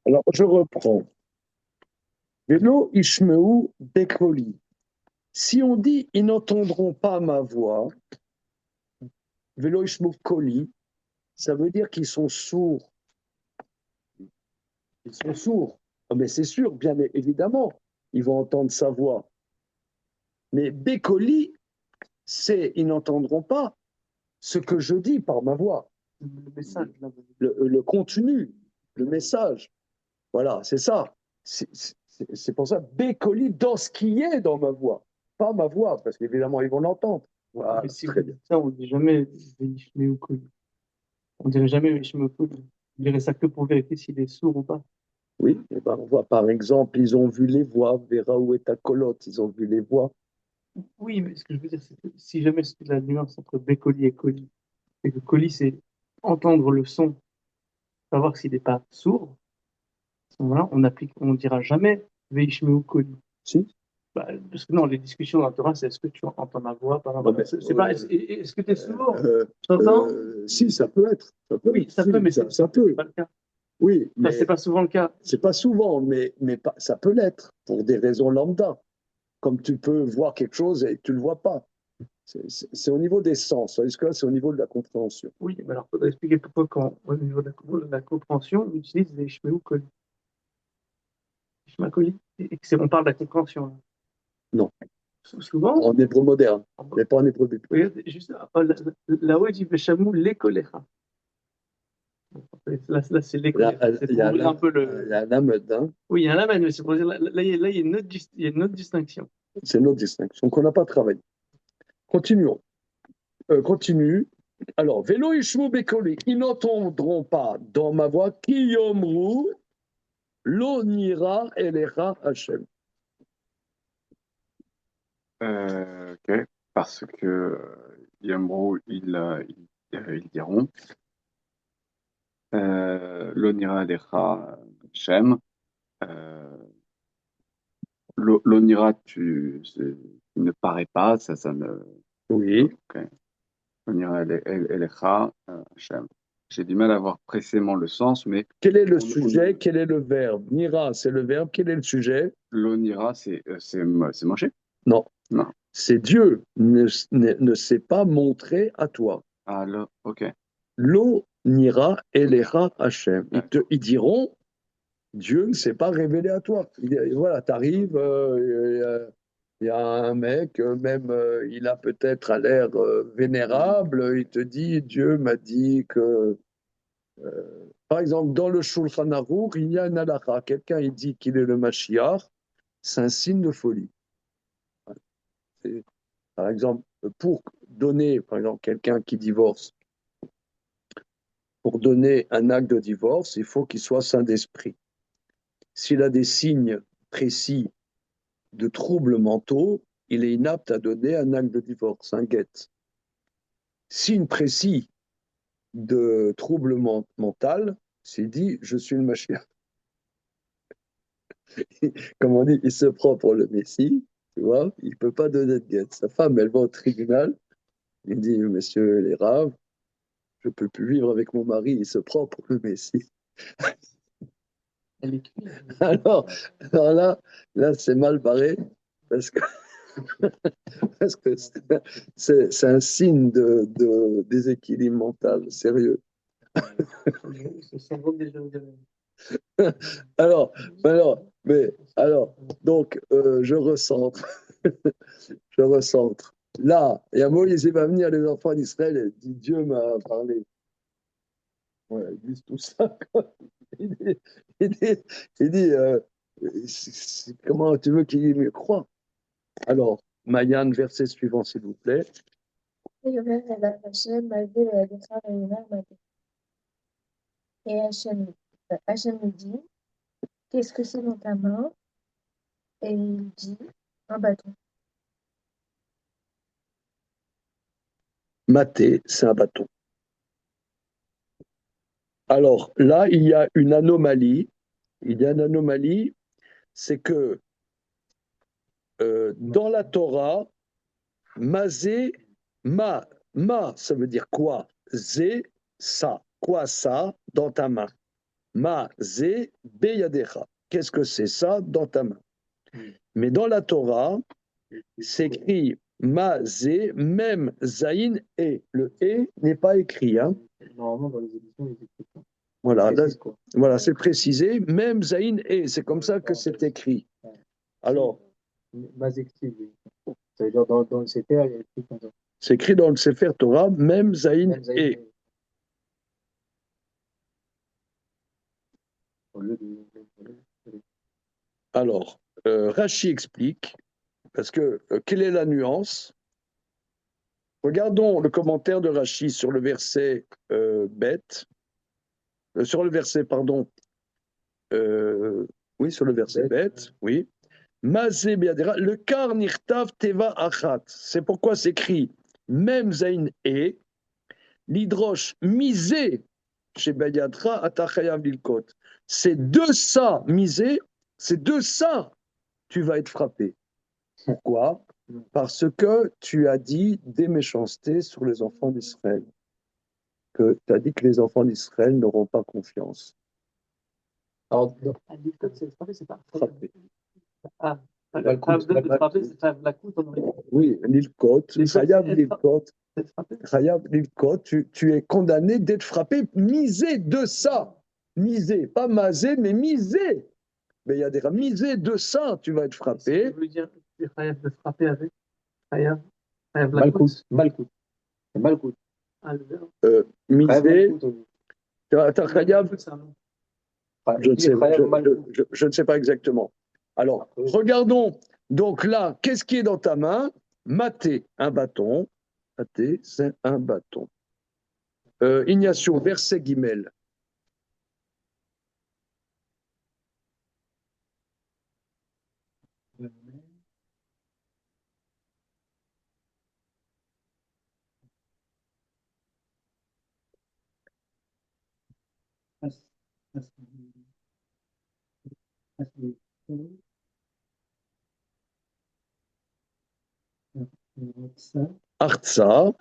Alors, je reprends. Velo Ishmeu Bekoli. Si on dit ils n'entendront pas ma voix, Velo Ishmeu Koli, ça veut dire qu'ils sont sourds. Ils sont sourds. Ah, mais c'est sûr, bien évidemment, ils vont entendre sa voix. Mais Bekoli, c'est ils n'entendront pas ce que je dis par ma voix. le message. Là, Le contenu, le message. Voilà, c'est ça. C'est pour ça, Bekoli dans ce qui est dans ma voix. Pas ma voix, parce qu'évidemment, ils vont l'entendre. Voilà, mais si très vous bien. dites ça, on ne dit jamais Ishmael Koli. On dirait jamais Ishmael Koli. On dirait ça que pour vérifier s'il est sourd ou pas. Oui, eh ben, on voit par exemple, ils ont vu les voix, Vera ou ta colotte, ils ont vu les voix. Oui, mais ce que je veux dire, c'est que si jamais c'est la nuance entre Bécoli et Koli, et que Koli, c'est entendre le son, savoir s'il n'est pas sourd, à ce moment-là, on ne dira jamais Veishmeu Koli. Si. Bah, parce que non, les discussions dans la Torah, c'est est-ce que tu entends ma voix par Non, mais, c'est pas, est-ce que tu es sourd? T'entends? Si, ça peut être. Ça peut, Oui, ça si, peut, mais ça c'est peut. pas le cas. Oui, Enfin, mais c'est pas souvent le cas. c'est pas souvent, mais ça peut l'être pour des raisons lambda. Comme tu peux voir quelque chose et tu le vois pas. C'est au niveau des sens. Est-ce que là, c'est au niveau de la compréhension? Oui, mais alors, il faudrait expliquer pourquoi, quand, au niveau de la compréhension, on utilise les Ishmael Koli. Ishmael Koli. Et on parle de la compréhension. Là. Non. Souvent, En hébreu moderne, mais pas en hébreu biblique. regarde, juste là-haut, il dit Veshamou l'écoléra. Là, c'est l'écoléra. C'est pour ouvrir un peu le. Il y a un amed, hein. Oui, il y a un lamed, mais c'est pour dire, là, il y a une autre distinction. C'est notre distinction qu'on n'a pas travaillé. Continuons. Continue. Alors, Velo Ishmu Bekoli, ils n'entendront pas dans ma voix, Ki Yomru, Lo Nira Elecha Hashem. Ok, parce que Yomru, ils diront L'onira alecha Shem. L'onira, tu ne paraît pas, ça ne. Oui. Ok. L'onira elecha Shem. J'ai du mal à voir précisément le sens, mais Quel est le sujet? Quel est le verbe? Nira, c'est le verbe. Quel est le sujet? l'onira, c'est Moshe? Non. Non. C'est Dieu ne s'est pas montré à toi. Ah, là, ok. Lo Nira Elecha Hashem. Ils diront, Dieu ne s'est pas révélé à toi. Voilà, tu arrives, il y a un mec, même il a peut-être à l'air vénérable, il te dit, Dieu m'a dit que... par exemple, dans le Shulchan Aruch, il y a un halakha. Quelqu'un il dit qu'il est le Mashiach, c'est un signe de folie. Par exemple, pour donner, par exemple, quelqu'un qui divorce, pour donner un acte de divorce, il faut qu'il soit saint d'esprit. S'il a des signes précis de troubles mentaux, il est inapte à donner un acte de divorce, un get. Signe précis de trouble mental, s'il dit je suis le Mashiach. Comme on dit, il se prend pour le Messie, tu vois, il ne peut pas donner de get. Sa femme, elle va au tribunal, il dit messieurs les raves, je ne peux plus vivre avec mon mari, il se prend pour le Messie. Alors là c'est mal barré, parce que c'est un signe de déséquilibre mental, sérieux. Alors, donc, je recentre. Je recentre. Là, il y a Moïse, il va venir, les enfants d'Israël, et dit Dieu m'a parlé. Voilà, ils disent tout ça. Il dit comment tu veux qu'il me croie? Alors, Mayan, verset suivant, s'il vous plaît. Et Hachem lui dit, qu'est-ce que c'est dans ta main? Et il dit, un bâton. Maté, c'est un bâton. Alors là, il y a une anomalie. Il y a une anomalie, c'est que dans la Torah, mazé, ma, ça veut dire quoi? Zé, ça. Quoi ça dans ta main? Ma, zé, beyadecha. Qu'est-ce que c'est ça dans ta main? Mais dans la Torah, c'est écrit ma, zé, même, zaïn, et. Le et n'est pas écrit. Hein? Normalement, dans les éditions, ils écrivent pas. Voilà, là, voilà, c'est précisé, même zaïn, et. C'est comme ça que c'est écrit. Alors. Mazekti, ça veut dire dans le Sefer, il y a écrit comme ça. C'est écrit dans le Sefer Torah, même zaïn, et. Alors, Rashi explique, parce que quelle est la nuance? Regardons le commentaire de Rashi sur le verset sur le verset, pardon, oui, sur le verset bête, oui. Mazé Beadera, le kar nirtav teva achat. C'est pourquoi s'écrit même zain et l'hydroche misé chez Bayadra atachayav lilkot. C'est de ça misé, c'est de ça tu vas être frappé. Pourquoi? Parce que tu as dit des méchancetés sur les enfants d'Israël. Que tu as dit que les enfants d'Israël n'auront pas confiance. Alors, c'est pas frappé. Ah, frapper, c'est faire la coute. Oui, l'ilkot, Chayav l'ilkot, tu es condamné d'être frappé, misé de ça. Misé, pas masé, mais misé. Mais il y a des misé de ça, tu vas être frappé. Ça veut dire Chayav de frapper avec Chayav Malkout. Malkout. Misé. Attends, Chayav. Je ne sais pas exactement. Alors, regardons. Donc là, qu'est-ce qui est dans ta main? Maté, un bâton. Maté, c'est un bâton. Ignacio, verset Guimel. Artsa,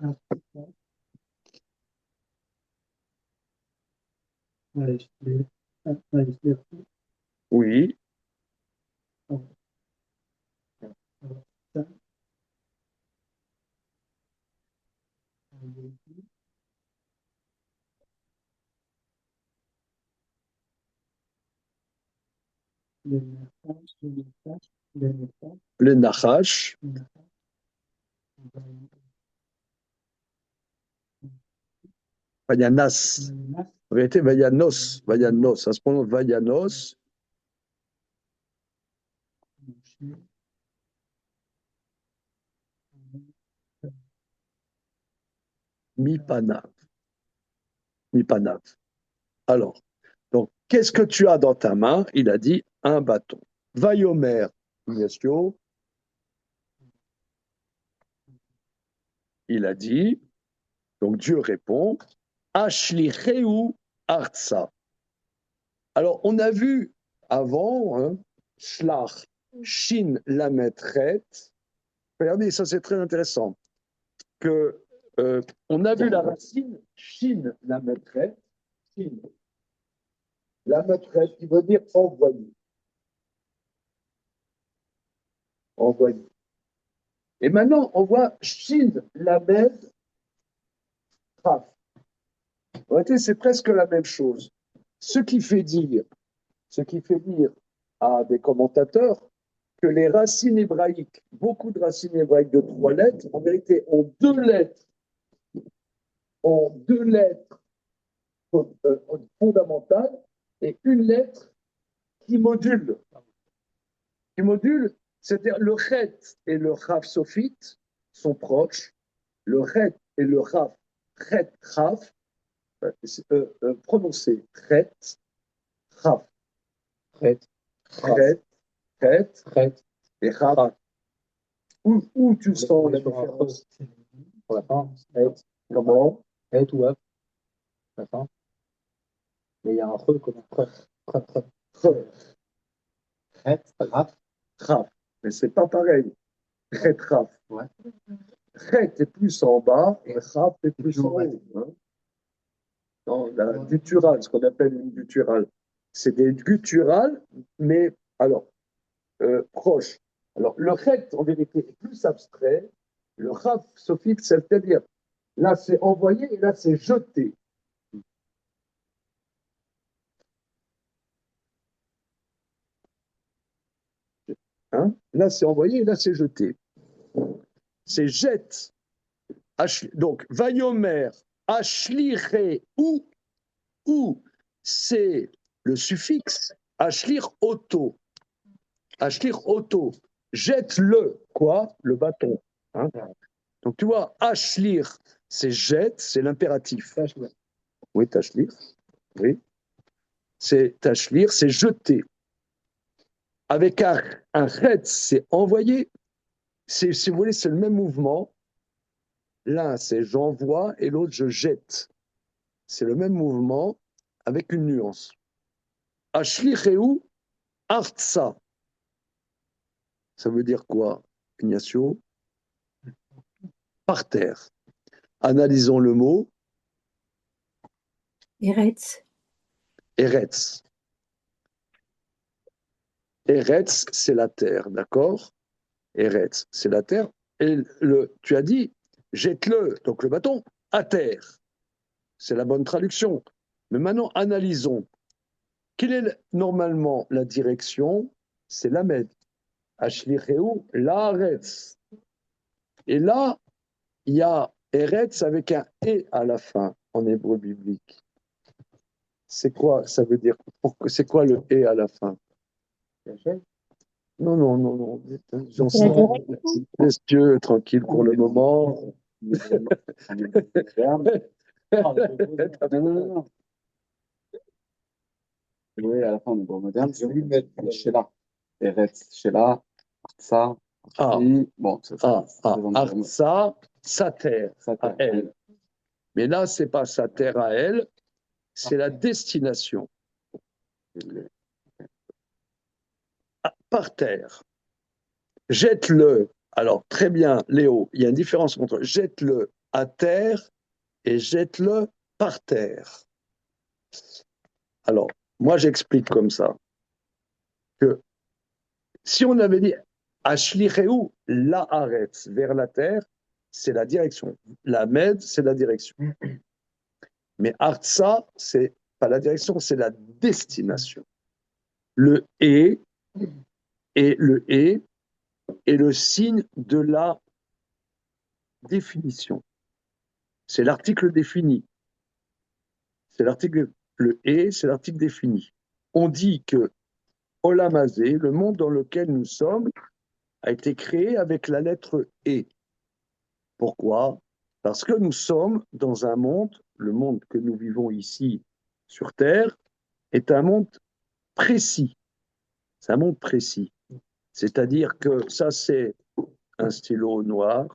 oui. Le Nachash, Vayanas. En vérité, Vayanos, Vayanos, ça se prononce Vayanos. Mipanav. Mipanav. Alors, donc, qu'est-ce que tu as dans ta main? Il a dit un bâton. Vayomer, Ignacio. Il a dit, donc Dieu répond, Ashlicheu Artsa. Alors, on a vu avant, hein, Shlach, Shin Lametret. Regardez, ça c'est très intéressant. Que, on a vu la racine Shin Lametret. Shin. La maîtresse qui veut dire envoyer. Envoyer. Et maintenant, on voit Shin Lamed Traf. En réalité, c'est presque la même chose. Ce qui fait dire à des commentateurs que les racines hébraïques, beaucoup de racines hébraïques de 3 lettres, en vérité, ont 2 lettres, fondamentales et une lettre qui module. Qui module, c'est-à-dire le chet et le chaf sophite sont proches. Le chet et le chaf, chet, chaf, prononcé chet, chaf. Chet, et chaf. Où tu sens la différence? Pour la fin, Comment? ou F, la fin. Mais il y a un creux comme un creux. C'est pas grave. Chaf. Mais c'est pas pareil. Chet, chaf. Ouais. Chet est plus en bas et chaf est plus en haut. Hein? Non, la gutturale, ce qu'on appelle une gutturale. C'est des gutturales, mais alors, proches. Alors, le chet, en vérité, est plus abstrait. Le chaf sophite, c'est-à-dire, là, c'est envoyé et là, c'est jeté. Hein? Là, c'est envoyé et là, c'est jeté. C'est jette. Donc, vayomer, ashliche, ou, c'est le suffixe, ashlir auto. Ashlir auto. Jette-le, quoi? Le bâton. Hein? Donc, tu vois, ashlir, c'est jette, c'est l'impératif. Oui, tashlir. Oui. C'est tashlir, c'est jeter. Avec un chet, c'est envoyer. Si vous voulez, c'est le même mouvement. L'un, c'est j'envoie et l'autre, je jette. C'est le même mouvement avec une nuance. Ashlicheu artsa. Ça veut dire quoi, Ignacio? Par terre. Analysons le mot. Eretz. Eretz. Eretz, c'est la terre, d'accord? Eretz, c'est la terre. Et tu as dit, jette-le, donc le bâton, à terre. C'est la bonne traduction. Mais maintenant, analysons. Quelle est normalement la direction? C'est l'Amed. Ashlicheu, l'Aretz. Et là, il y a Eretz avec un E à la fin en hébreu biblique. C'est quoi? Ça veut dire, c'est quoi le E à la fin? Non. Laisse Dieu tranquille pour le moment. Non, non, non, non. Oui, à la fin, en hébreu moderne, J'ai voulu mettre Sheila. Eretz, Sheila, Artsa, Ah, Arti. Bon, ça, Artsa, sa terre à elle. Mais là, c'est pas sa terre à elle, c'est la destination. Par terre. Jette-le. Alors, très bien, Léo, il y a une différence entre jette-le à terre et jette-le par terre. Alors, moi, j'explique comme ça, que si on avait dit Ashlicheu la Haaretz, vers la terre, c'est la direction. La Med, c'est la direction. Mais Artsa, c'est pas la direction, c'est la destination. Le et le est le signe de la définition. C'est l'article défini. C'est l'article, le et, c'est l'article défini. On dit que Olamazé, le monde dans lequel nous sommes, a été créé avec la lettre E. Pourquoi? Parce que nous sommes dans un monde, le monde que nous vivons ici sur Terre, est un monde précis. C'est un monde précis. C'est-à-dire que ça, c'est un stylo noir,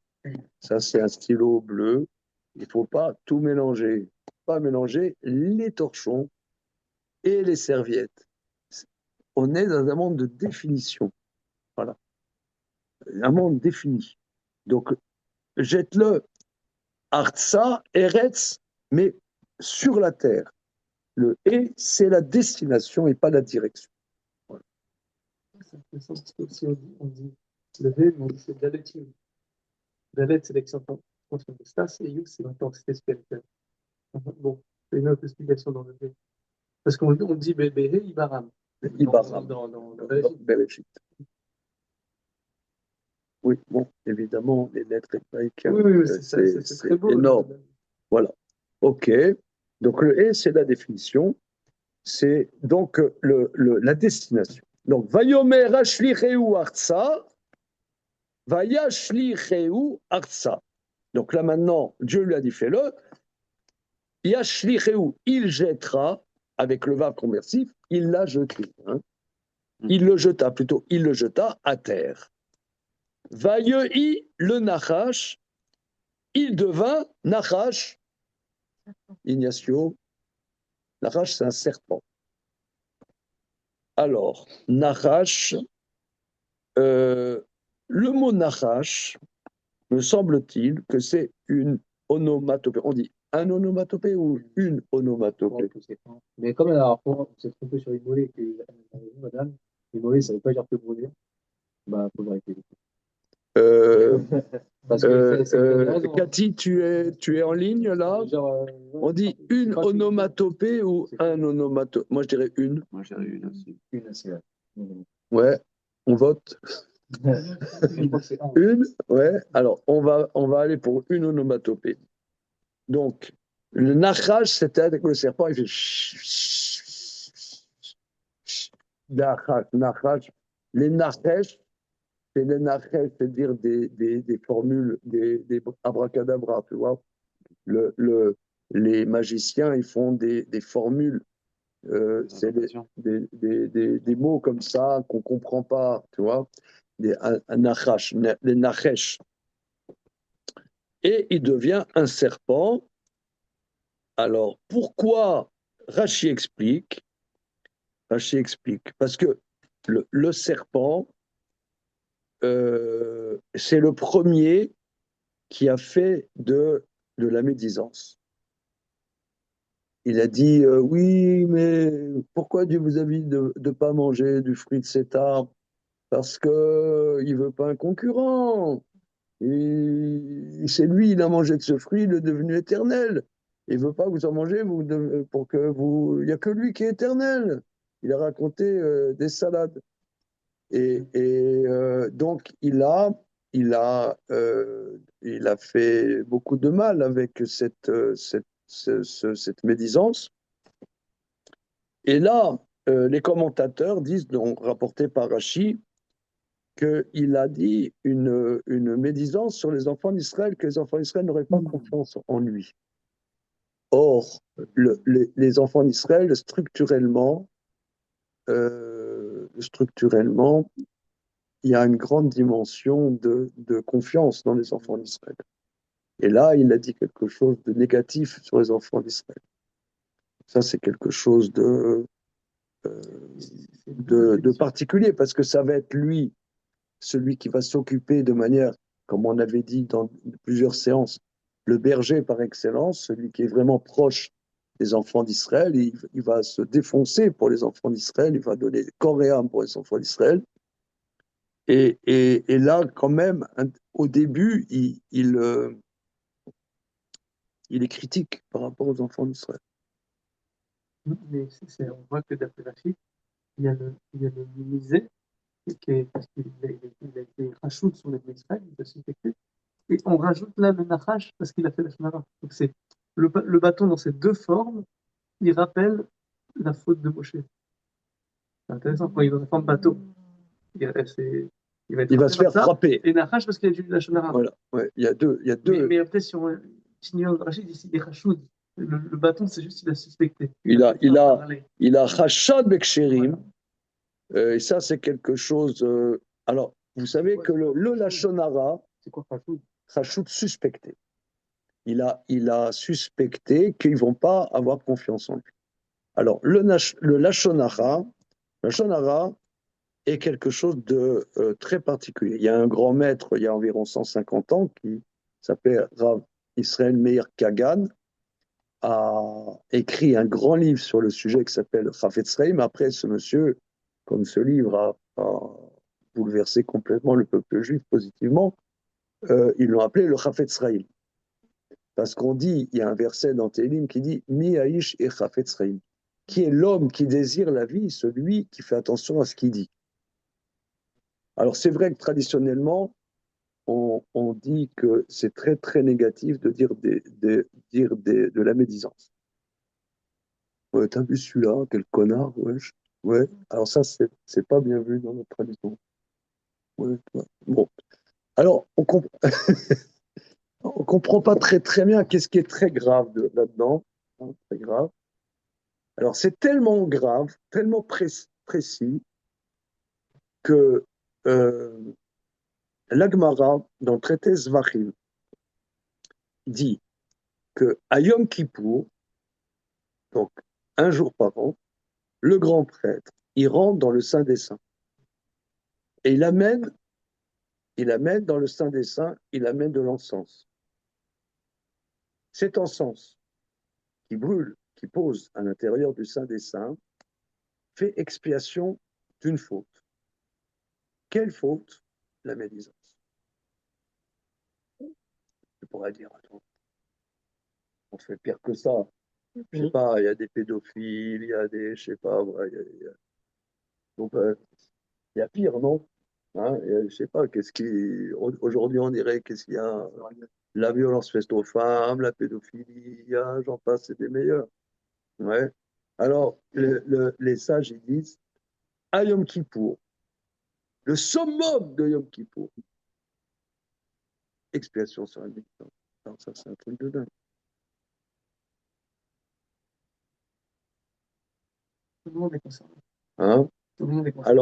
ça, c'est un stylo bleu. Il ne faut pas tout mélanger. Pas mélanger les torchons et les serviettes. On est dans un monde de définition. Voilà. Un monde défini. Donc, jette-le, Artsa, Eretz, mais sur la terre. Le et, c'est la destination et pas la direction. Voilà. C'est intéressant parce que si on dit le V, mais on dit c'est Dalet Yud. Dalet, c'est l'extension de Stas, et Yud, c'est l'intensité spirituelle. Bon, c'est une autre explication dans le V. Parce qu'on dit Béhé, Ibaram. Ibaram. Dans Bereshit. Oui, bon, évidemment, les lettres hébraïques, oui, c'est très beau. Énorme. Voilà. OK. Donc, le et, c'est la définition. C'est donc la destination. Donc, Vayomer Ashlicheu Artsa, Vayashlicheu Artsa. Donc là, maintenant, Dieu lui a dit fais-le. Yashlicheu, il jettera, avec le verbe conversif, il l'a jeté. Hein. Il le jeta, plutôt, il le jeta à terre. Vayehi le Nachash, il devint Nachash. Ignacio, Nachash, c'est un serpent. Alors, Nachash, le mot Nachash, me semble-t-il que c'est une onomatopée. On dit un onomatopée ou une onomatopée? Mais comme la dernière fois, on s'est trompé sur Imolé, que madame, Imolé, ça ne veut pas dire que brûler. Bah, faut vérifier. Parce que Cathy, tu es en ligne là? On dit une onomatopée ou un onomatopée? Moi, je dirais une. Moi, je dirais une aussi. Une aussi, ouais. Ouais, on vote. Une, ouais. Alors, on va aller pour une onomatopée. Donc, le nachash, c'était avec le serpent, il fait nachash. Les nachesh, c'est les nachesh, c'est-à-dire des formules, des abracadabra, tu vois. Les magiciens, ils font des formules, c'est des mots comme ça qu'on ne comprend pas, tu vois. Un nachash, les nachesh. Et il devient un serpent. Alors, pourquoi Rachi explique? Parce que le serpent, c'est le premier qui a fait de la médisance. Il a dit oui, mais pourquoi Dieu vous a dit de ne pas manger du fruit de cet arbre? Parce qu'il ne veut pas un concurrent. Et c'est lui, il a mangé de ce fruit, il est devenu éternel. Il ne veut pas que vous en mangez pour que vous. Il n'y a que lui qui est éternel. Il a raconté des salades. Et donc, il a fait beaucoup de mal avec cette médisance. Et là, les commentateurs disent, donc rapporté par Rachi, qu'il a dit une médisance sur les enfants d'Israël, que les enfants d'Israël n'auraient pas confiance en lui. Or, les enfants d'Israël, structurellement, il y a une grande dimension de confiance dans les enfants d'Israël. Et là, il a dit quelque chose de négatif sur les enfants d'Israël. Ça, c'est quelque chose de particulier, parce que ça va être lui, celui qui va s'occuper de manière, comme on avait dit dans plusieurs séances, le berger par excellence, celui qui est vraiment proche des enfants d'Israël, il va se défoncer pour les enfants d'Israël, il va donner corps et âme pour les enfants d'Israël. Et là, quand même, au début, il est critique par rapport aux enfants d'Israël. Mais on voit que d'après Rachid, il y a le misé, parce qu'il a été rachout sur les Israël, il a suspecté. Et on rajoute là le Nachash parce qu'il a fait la Shonara. Donc c'est le bâton dans ces deux formes, il rappelle la faute de Moshe. C'est intéressant, quand il va dans la forme bateau, il va se faire frapper. Et Nachash parce qu'il a dit la Shonara. Voilà, ouais, il y a deux. Mais après, si on continue de Rachid, il est rachout. Le bâton, c'est juste qu'il a suspecté. Il a Chachad Beksherim, et ça, c'est quelque chose. Alors, vous savez que le Lachonara, C'est quoi, Rachoud? Chachut suspecté. Il a suspecté qu'ils ne vont pas avoir confiance en lui. Alors, le Lachonara est quelque chose de très particulier. Il y a un grand maître, il y a environ 150 ans, qui s'appelle Rav Israël Meir Kagan, a écrit un grand livre sur le sujet qui s'appelle Chafetz Chaim. Après, ce monsieur, comme ce livre a bouleversé complètement le peuple juif positivement, ils l'ont appelé le Chafetz Chaim. Parce qu'on dit, il y a un verset dans Télim qui dit Mi Aish et Chafetz Chaim, qui est l'homme qui désire la vie, celui qui fait attention à ce qu'il dit. Alors c'est vrai que traditionnellement, on dit que c'est très très négatif de dire de la médisance. Ouais, t'as vu celui-là, quel connard, wesh. Ouais, alors ça, c'est pas bien vu dans notre tradition. Ouais, ouais. Bon. Alors, on comprend pas très très bien qu'est-ce qui est très grave là-dedans. Hein, très grave. Alors, c'est tellement grave, tellement précis, que l'Agmara, dans le traité Zvachim, dit que à Yom Kippour, donc un jour par an, le grand prêtre, il rentre dans le Saint des Saints. Et il amène dans le Saint des Saints, il amène de l'encens. Cet encens qui brûle, qui pose à l'intérieur du Saint des Saints, fait expiation d'une faute. Quelle faute? La médisance. Je pourrais dire, attends, on fait pire que ça. Je sais pas, il y a des pédophiles, il y a des, je sais pas, ouais, donc il y a pire, non? Hein, je sais pas, aujourd'hui on dirait, qu'est-ce qu'il y a? La violence faite aux femmes, la pédophilie, j'en passe, c'est des meilleurs. Ouais. Alors, les sages, ils disent, à Yom Kippour, le summum de Yom Kippour, expiation sur la médisance. Alors ça, c'est un truc de dingue. Tout le monde est concerné. Hein? Tout le monde est concerné.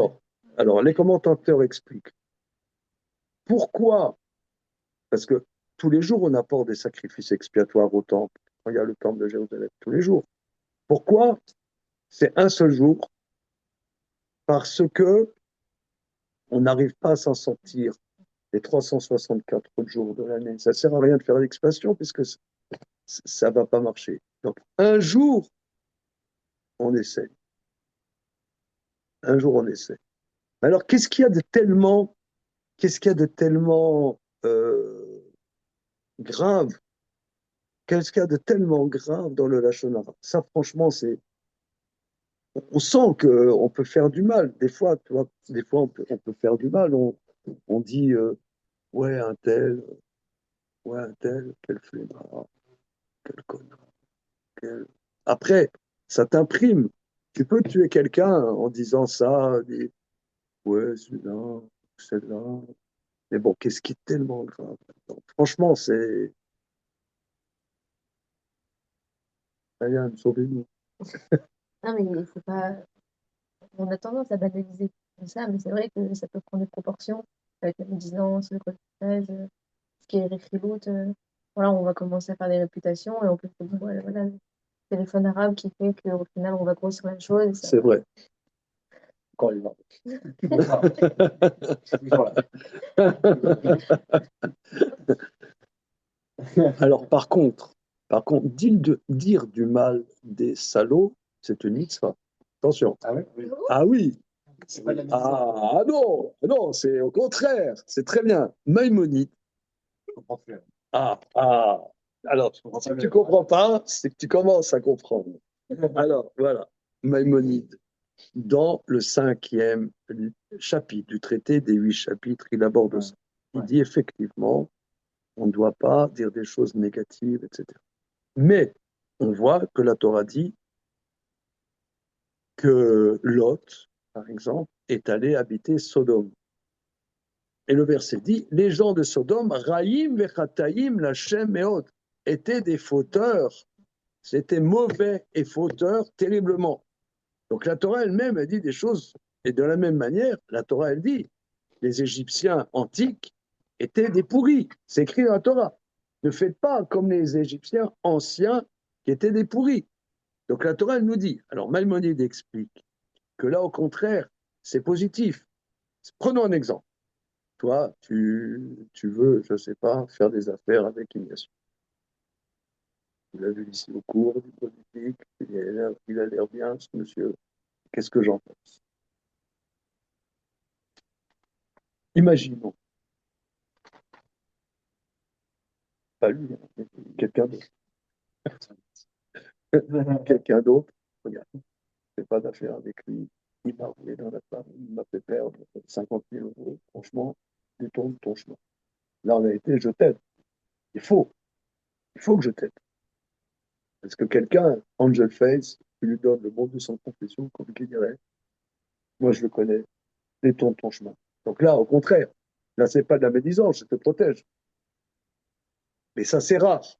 Alors, les commentateurs expliquent. Pourquoi? Parce que tous les jours, on apporte des sacrifices expiatoires au temple. Quand il y a le temple de Jérusalem, tous les jours. Pourquoi? C'est un seul jour. Parce que on n'arrive pas à s'en sortir les 364 autres jours de l'année. Ça ne sert à rien de faire l'expiation puisque ça ne va pas marcher. Donc, un jour, on essaie. Un jour, on essaie. Alors, qu'est-ce qu'il y a de tellement grave? Qu'est-ce qu'il y a de tellement grave dans le Lachonara? Ça, franchement, on sent qu'on peut faire du mal. Des fois, tu vois, on peut faire du mal. On dit, ouais, un tel, quel flemmard, quel connard. Après, ça t'imprime. Tu peux tuer quelqu'un en disant ça, ouais, celui-là, celle-là. Mais bon, qu'est-ce qui est tellement grave? Donc, franchement, Ryan, sauvez-nous. Non, mais il faut pas. On a tendance à banaliser tout ça, mais c'est vrai que ça peut prendre des proportions avec la médisance, le colportage, ce qui est récriloute. Voilà, on va commencer à faire des réputations et on peut se dire, voilà, le téléphone arabe qui fait qu'au final, on va grossir la chose. Et ça C'est vrai. Encore les arbres. Voilà. Alors, dire du mal des salauds, c'est une mitzvah. Attention. Ah ouais? Oui. Ah oui. C'est pas de la médecine. Non, c'est au contraire. C'est très bien. Maïmonide. Je comprends plus. Alors, comprends si pas tu le- comprends pas, c'est que tu commences à comprendre. Alors, voilà. Maïmonide. Dans le 5e chapitre du traité des 8 chapitres, il aborde ça. Il dit effectivement, on ne doit pas dire des choses négatives, etc. Mais on voit que la Torah dit que Lot, par exemple, est allé habiter Sodome. Et le verset dit, les gens de Sodome, Raïm vechatayim lachem meot, étaient des fauteurs, c'était mauvais et fauteurs terriblement. Donc la Torah elle-même, elle dit des choses, et de la même manière, la Torah, elle dit, les Égyptiens antiques étaient des pourris. C'est écrit dans la Torah. Ne faites pas comme les Égyptiens anciens qui étaient des pourris. Donc la Torah, elle nous dit, alors Maïmonide explique que là, au contraire, c'est positif. Prenons un exemple. Toi, tu veux, je ne sais pas, faire des affaires avec Ignacio. Tu l'as vu ici au cours du politique, il a l'air bien, ce monsieur. Qu'est-ce que j'en pense? Imaginons, pas lui, hein, quelqu'un d'autre. Quelqu'un d'autre, regarde, je ne fais pas d'affaires avec lui. Il m'a roulé dans la farine, il m'a fait perdre 50 000 euros. Franchement, détourne ton chemin. Là, en vérité, je t'aide. Il faut que je t'aide. Parce que quelqu'un, Angel Face, tu lui donnes le mot de son confession, comme qui dirait, moi je le connais, détourne ton chemin. Donc là, au contraire, là, c'est pas de la médisance, je te protège. Mais ça, c'est rare.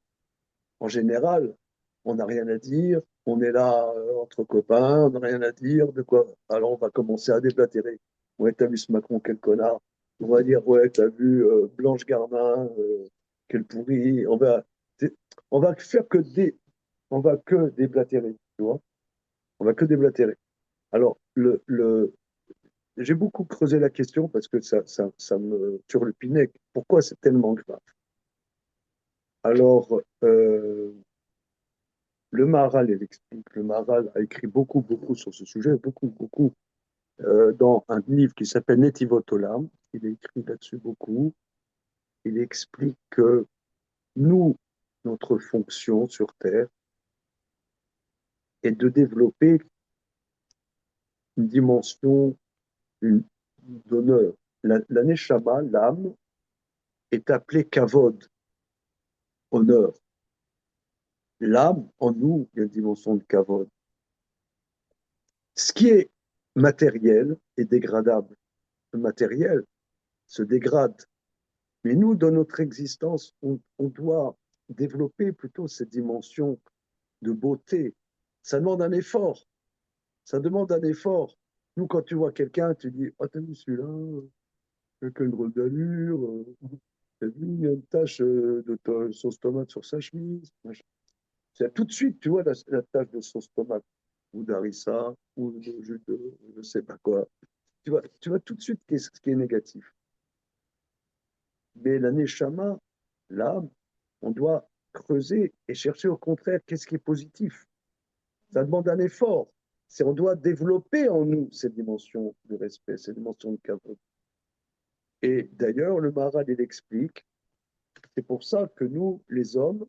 En général, on n'a rien à dire, on est là entre copains, on n'a rien à dire, de quoi. Alors on va commencer à déblatérer. Ouais, t'as vu ce Macron, quel connard. On va dire, ouais, t'as vu Blanche Gardin, quel pourri. On va faire que on va que déblatérer, tu vois. On va que déblatérer. Alors, j'ai beaucoup creusé la question parce que ça me turlupinait. Pourquoi c'est tellement grave? Alors, le Maharal, il explique. Le Maharal a écrit beaucoup, beaucoup sur ce sujet, beaucoup, beaucoup, dans un livre qui s'appelle Netivot Olam. Il a écrit là-dessus beaucoup. Il explique que nous, notre fonction sur Terre est de développer une dimension d'honneur. La Neshama, l'âme, est appelée Kavod, honneur. L'âme, en nous, il y a une dimension de Kavod. Ce qui est matériel est dégradable. Le matériel se dégrade. Mais nous, dans notre existence, on doit développer plutôt cette dimension de beauté. Ça demande un effort. Ça demande un effort. Nous, quand tu vois quelqu'un, tu dis, oh, t'as vu celui-là, avec une drôle d'allure, t'as vu, il y a une tache de sauce tomate sur sa chemise. C'est tout de suite, tu vois, la tache de sauce tomate, ou d'harissa, ou de jus de je ne sais pas quoi. Tu vois tout de suite ce qui est négatif. Mais la neshama, l'âme, on doit creuser et chercher au contraire qu'est-ce qui est positif. Ça demande un effort. On doit développer en nous ces dimensions de respect, ces dimensions de kavod. Et d'ailleurs, le Maharal, il explique, c'est pour ça que nous, les hommes,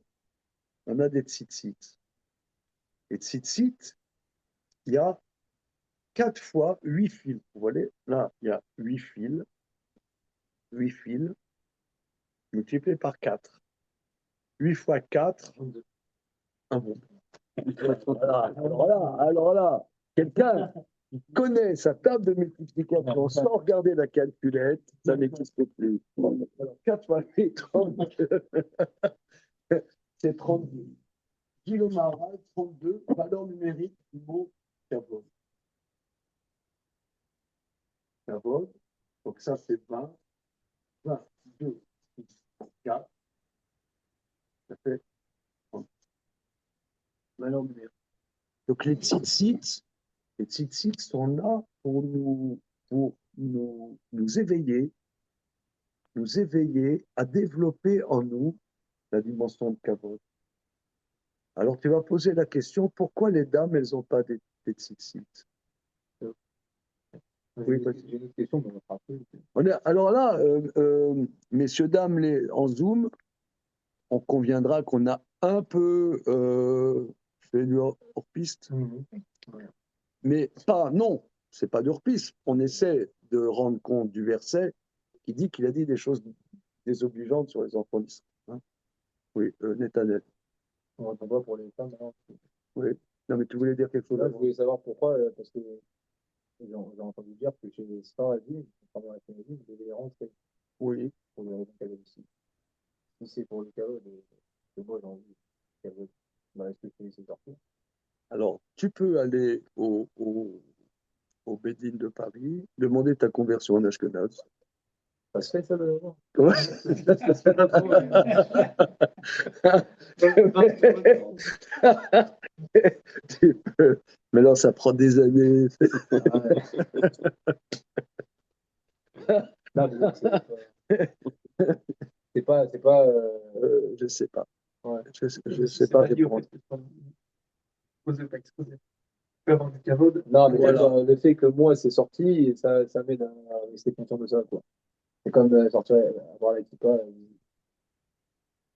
on a des tzitzit. Et tzitzit, il y a 4 fois 8 fils. Vous voyez, là, il y a 8 fils, multiplié par 4. 8 fois 4, un bon. Alors là, quelqu'un connaît sa table de multiplication sans regarder la calculette, ça n'existe plus. Alors, 4 fois 8, c'est 32. Guillaume Marat, 32, valeur numérique du mot carbone. Carbone, donc ça c'est 20, 22, 4, ça fait 30. Valeur numérique. Donc les tzitzit sont là pour nous éveiller à développer en nous la dimension de kavod. Alors tu vas poser la question, pourquoi les dames, elles n'ont pas des tzitzit? Oui, J'ai une autre question, mais on fera après. alors là, messieurs, dames, en Zoom, on conviendra qu'on a un peu fait du hors-piste, mais pas, non, c'est pas du hors-piste. On essaie de rendre compte du verset qui dit qu'il a dit des choses désobligeantes sur les enfants d'Israël. Hein. Oui, Netanel. On n'entend pas pour les femmes. Non. Oui. Non, mais tu voulais dire quelque chose Là, je avant. voulais savoir pourquoi, parce que j'ai entendu dire que chez les Sfaradim, pendant la Tunisie, vous devez rentrer Oui. pour les raisons qu'elle a ici. Si c'est pour le chaos, que moi j'ai envie qu'elle veut respecter ses sorties. Alors, tu peux aller au Bédine de Paris, demander ta conversion en Ashkenaz. Ça se fait ça de Ouais. Tu peux. Mais là, ça prend des années. Non, c'est pas. Je sais pas. Ouais. Je sais pas répondre. Non, mais Voilà. le fait que moi c'est sorti, ça m'aide à rester content de ça, quoi. C'est comme sortir, avoir la kippa.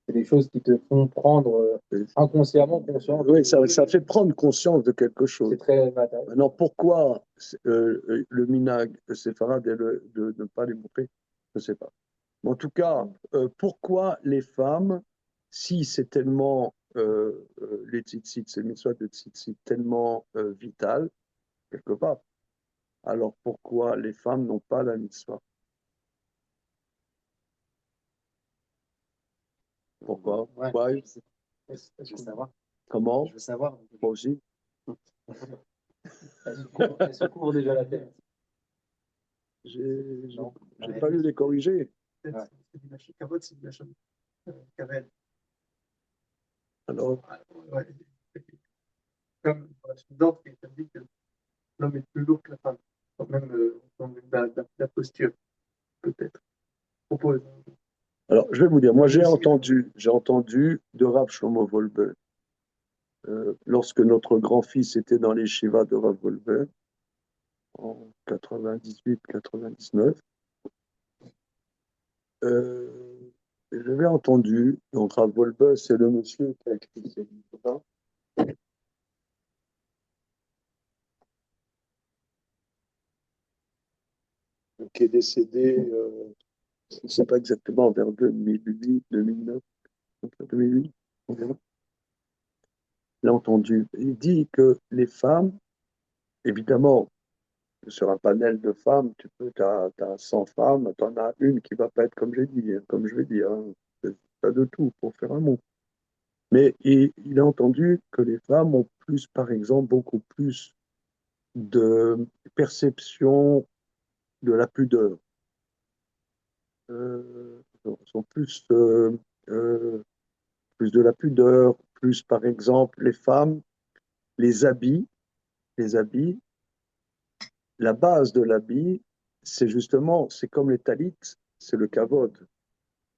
C'est des choses qui te font prendre inconsciemment conscience. Oui, ça fait prendre conscience de quelque chose. C'est très matériel. Maintenant, pourquoi le minag séfarade est de ne pas les montrer? Je ne sais pas. Mais en tout cas, pourquoi les femmes, si c'est tellement les tzitzit, ces mitzvot de tzitzit, tellement vital, quelque part, alors pourquoi les femmes n'ont pas la mitzvah? Pourquoi? Ouais. Why? Je veux savoir. Comment? Je veux savoir. Moi aussi. Elle se couvre déjà la tête. J'ai Non. pas lu les corriger. Ouais. Alors, Comme dans qui établit que l'homme est plus lourd que la femme, quand même dans la posture, peut-être. Propose. alors, je vais vous dire, moi j'ai entendu de Rav Shlomo Wolbe, lorsque notre grand-fils était dans les shivas de Rav Wolbe, en 98-99, j'avais entendu, donc Rav Wolbe, c'est le monsieur qui a écrit ces livres-là, qui est décédé, je ne sais pas exactement, vers 2008, 2009, 2008, environ. Il a entendu, il dit que les femmes, évidemment, sur un panel de femmes, tu as 100 femmes, tu en as une qui va pas être comme j'ai dit, comme je vais dire, hein. Pas de tout pour faire un mot. Mais il a entendu que les femmes ont plus, par exemple, beaucoup plus de perception de la pudeur. Sont plus de la pudeur, plus, par exemple, les femmes, les habits, la base de l'habit, c'est justement, c'est comme les talits, c'est le kavod.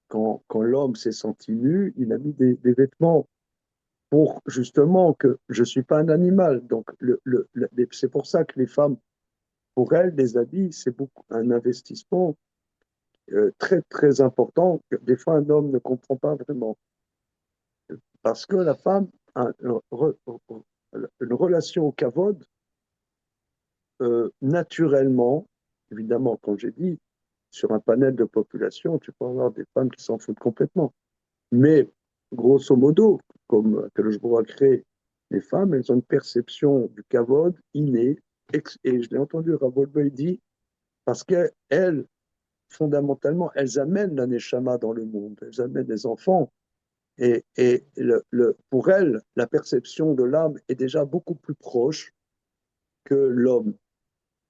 Quand l'homme s'est senti nu, il a mis des vêtements pour justement que je ne suis pas un animal. Donc, c'est pour ça que les femmes, pour elles, les habits, c'est beaucoup un investissement très, très important que des fois un homme ne comprend pas vraiment. Parce que la femme a une relation au kavod naturellement, évidemment, comme j'ai dit, sur un panel de population, tu peux avoir des femmes qui s'en foutent complètement. Mais, grosso modo, comme Kadosh Baruch a créé les femmes, elles ont une perception du kavod innée, et je l'ai entendu, Rav Wolbe dit, parce qu'elles, fondamentalement, elles amènent la neshama dans le monde, elles amènent les enfants Pour elle, la perception de l'âme est déjà beaucoup plus proche que l'homme.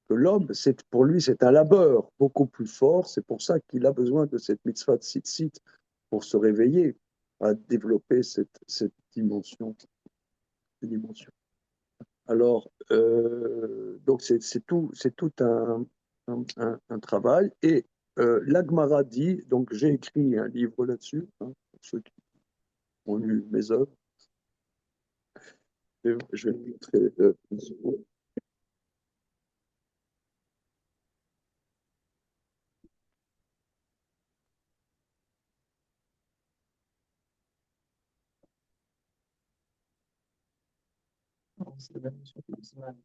Que l'homme, pour lui, c'est un labeur beaucoup plus fort. C'est pour ça qu'il a besoin de cette mitzvah de tzitzit pour se réveiller, à développer cette dimension. Alors, donc c'est tout un travail. Et l'Agmara dit, donc j'ai écrit un livre là-dessus, hein, pour ceux qui ont lu mes œuvres. Et je vais le montrer. C'est la même notion que l'Islam.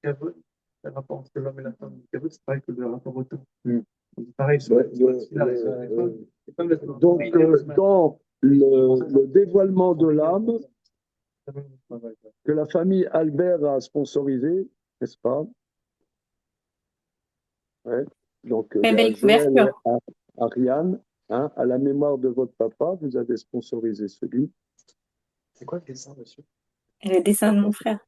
Kavod, le rapport entre l'homme et la femme. Kavod, c'est pareil que le rapport au temps. C'est pareil, sur Ouais, c'est comme le donc, dans le dévoilement de l'âme que la famille Albert a sponsorisé, n'est-ce pas? Ouais. Donc, il y a Belle Joël et couverture. Ariane, hein, à la mémoire de votre papa, vous avez sponsorisé ce livre. C'est quoi le dessin, monsieur? Et le dessin de mon frère.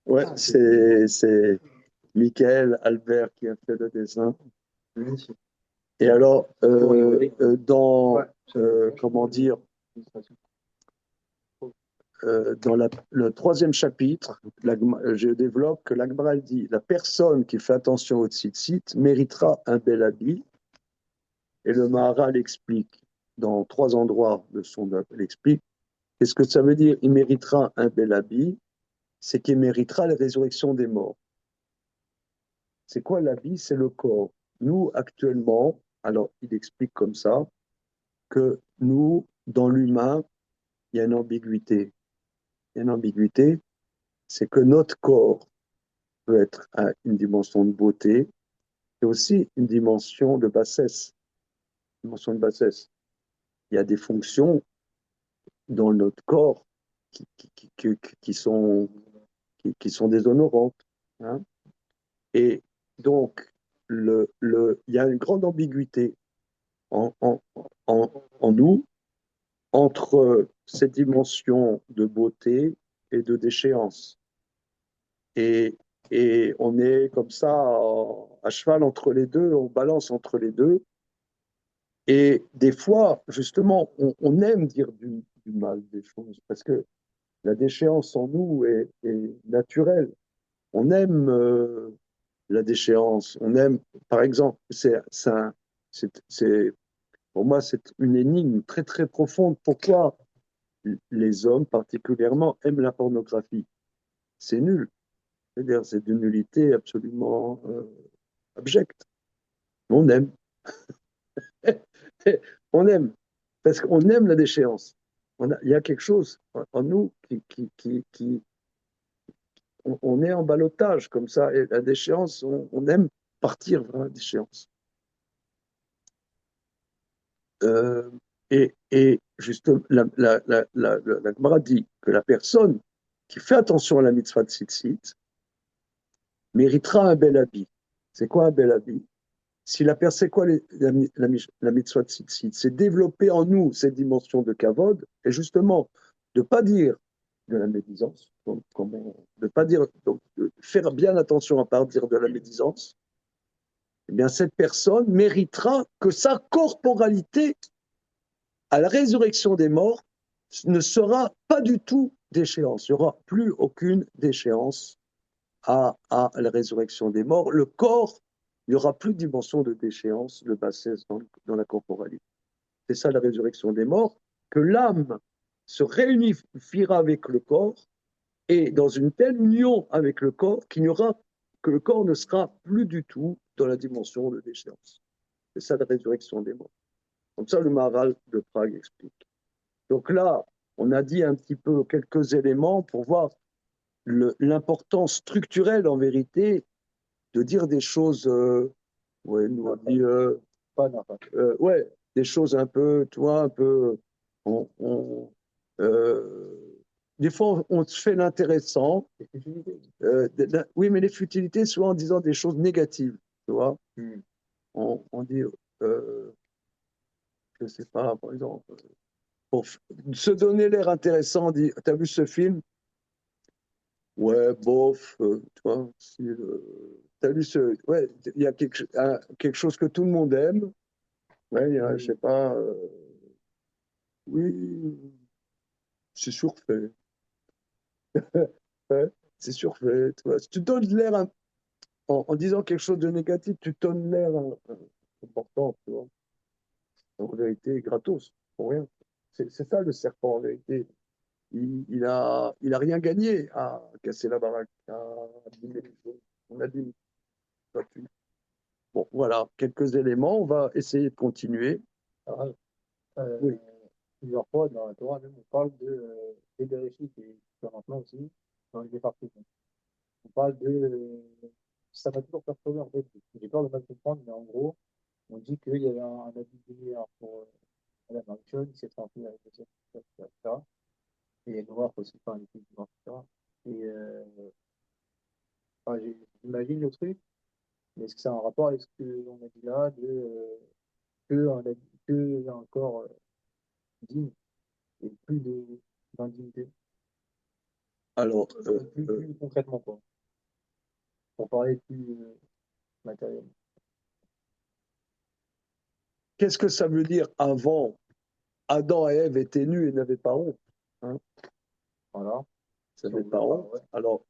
Ouais, c'est Michael Albert qui a fait le dessin. Magnifique. Et alors, dans, comment dire, dans le troisième chapitre, je développe que l'Agmara dit la personne qui fait attention au tzitzit méritera un bel habit. Et le Maharal explique dans 3 endroits de son œuvre. Il explique qu'est-ce que ça veut dire. Il méritera un bel habit, c'est qu'il méritera la résurrection des morts. C'est quoi l'habit? C'est le corps. Nous, actuellement, alors il explique comme ça que nous, dans l'humain, il y a une ambiguïté. Il y a une ambiguïté, c'est que notre corps peut être à une dimension de beauté et aussi une dimension de bassesse. Dimension de bassesse. Il y a des fonctions dans notre corps qui sont déshonorantes. Hein. Et donc, il y a une grande ambiguïté en nous entre cette dimension de beauté et de déchéance. Et on est comme ça à cheval entre les deux, on balance entre les deux. Et des fois, justement, on aime dire du mal des choses parce que la déchéance en nous est naturelle. On aime la déchéance. On aime, par exemple, pour moi, c'est une énigme très, très profonde. Pourquoi les hommes, particulièrement, aiment la pornographie? C'est nul. C'est-à-dire, c'est d'une nullité absolument abjecte. On aime. On aime. Parce qu'on aime la déchéance. Il y a quelque chose en nous on est en ballottage comme ça. Et la déchéance, on aime partir vers la déchéance. Et justement, la Gemara dit que la personne qui fait attention à la mitzvah de tzitzit méritera un bel habit. C'est quoi un bel habit? C'est quoi la mitzvah de tzitzit? C'est développer en nous cette dimension de kavod et justement de ne pas dire de la médisance, de pas dire, donc, de faire bien attention à ne pas dire de la médisance. Eh bien, cette personne méritera que sa corporalité à la résurrection des morts ne sera pas du tout d'échéance. Il n'y aura plus aucune déchéance à la résurrection des morts. Le corps, il n'y aura plus de dimension de déchéance, de bassesse dans la corporalité. C'est ça la résurrection des morts, que l'âme se réunifiera avec le corps et dans une telle union avec le corps que le corps ne sera plus du tout dans la dimension de déchéance. C'est ça la résurrection des morts. Comme ça, le Maharal de Prague explique. Donc là, on a dit un petit peu quelques éléments pour voir l'importance structurelle, en vérité, de dire des choses, nous on dit, des choses un peu, tu vois, un peu, des fois on se fait l'intéressant, oui, mais les futilités, souvent en disant des choses négatives, tu vois, on dit, je ne sais pas, par exemple, pour se donner l'air intéressant, on dit, t'as vu ce film? Ouais, bof, tu vois, si, t'as vu ce... Ouais, il y a quelque chose que tout le monde aime. Ouais, il y a, je sais pas, oui, c'est surfait. Ouais, c'est surfait, tu vois. Si tu donnes l'air, en disant quelque chose de négatif, tu donnes l'air important, tu vois. En vérité, gratos, pour rien. C'est ça le serpent, en vérité. Il a rien gagné à casser la baraque, à abîmer les choses. On abîme, pas tu. Bon, voilà, quelques éléments. On va essayer de continuer. Alors, Oui. plusieurs fois dans la Torah, même, on parle de Bereshit et maintenant aussi, dans les départements. On parle ça m'a toujours perturbé en fait. J'ai peur de mal comprendre, mais en gros, on dit qu'il y avait un habit similaire pour Madame Marichon, il s'est trompé avec le chef, etc. Et il y a Noir aussi, enfin, les filles du Noir, etc. Et enfin, j'imagine le truc, mais est-ce que c'est un rapport avec ce qu'on a dit là, un corps digne et plus d'indignité? Alors, Plus concrètement, quoi. Pour parler plus matériel. qu'est-ce que ça veut dire avant? Adam et Ève étaient nus et n'avaient pas honte. Hein, Voilà. ils n'avaient pas honte. Ouais. Alors,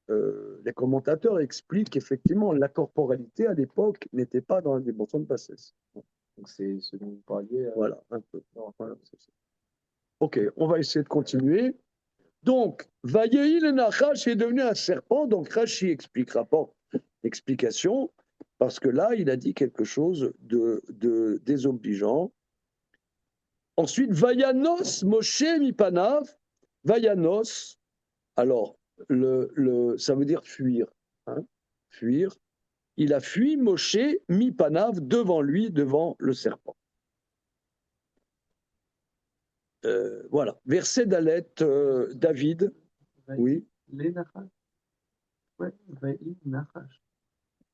les commentateurs expliquent qu'effectivement, la corporalité à l'époque n'était pas dans la dimension de bassesse. Donc c'est ce dont vous parliez. Voilà, un peu. Non, Voilà, c'est ça. Ok, on va essayer de continuer. Donc, Vayehi le Nachash est devenu un serpent. Donc, Rashi explique, rapporte l'explication, parce que là, il a dit quelque chose de désobligeant. Ensuite, Vayanos Moshe Mipanav. Vayanos, alors, ça veut dire fuir. Hein, fuir. Il a fui Moshe Mipanav devant lui, devant le serpent. Voilà. Verset d'Alet, David. Oui. Les Nachash. Ouais, Vaï Nachash.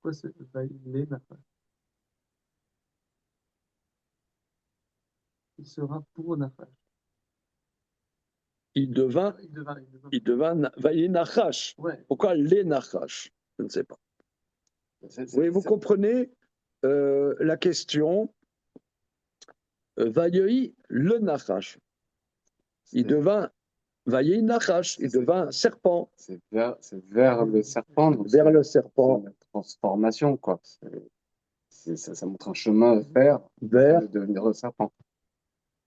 Quoi c'est Vaï les Nachash? Il sera pour Nachash. Il devint Vaïe Nachash. Ouais. Pourquoi les Nachash? Je ne sais pas. Oui, vous comprenez la question. Vaïe le Nachash. Il devint Vaïe Nachash. Il devint serpent. C'est vers le serpent. Donc Vers le serpent. c'est une transformation, quoi. Ça montre un chemin à faire Vers. de devenir le serpent.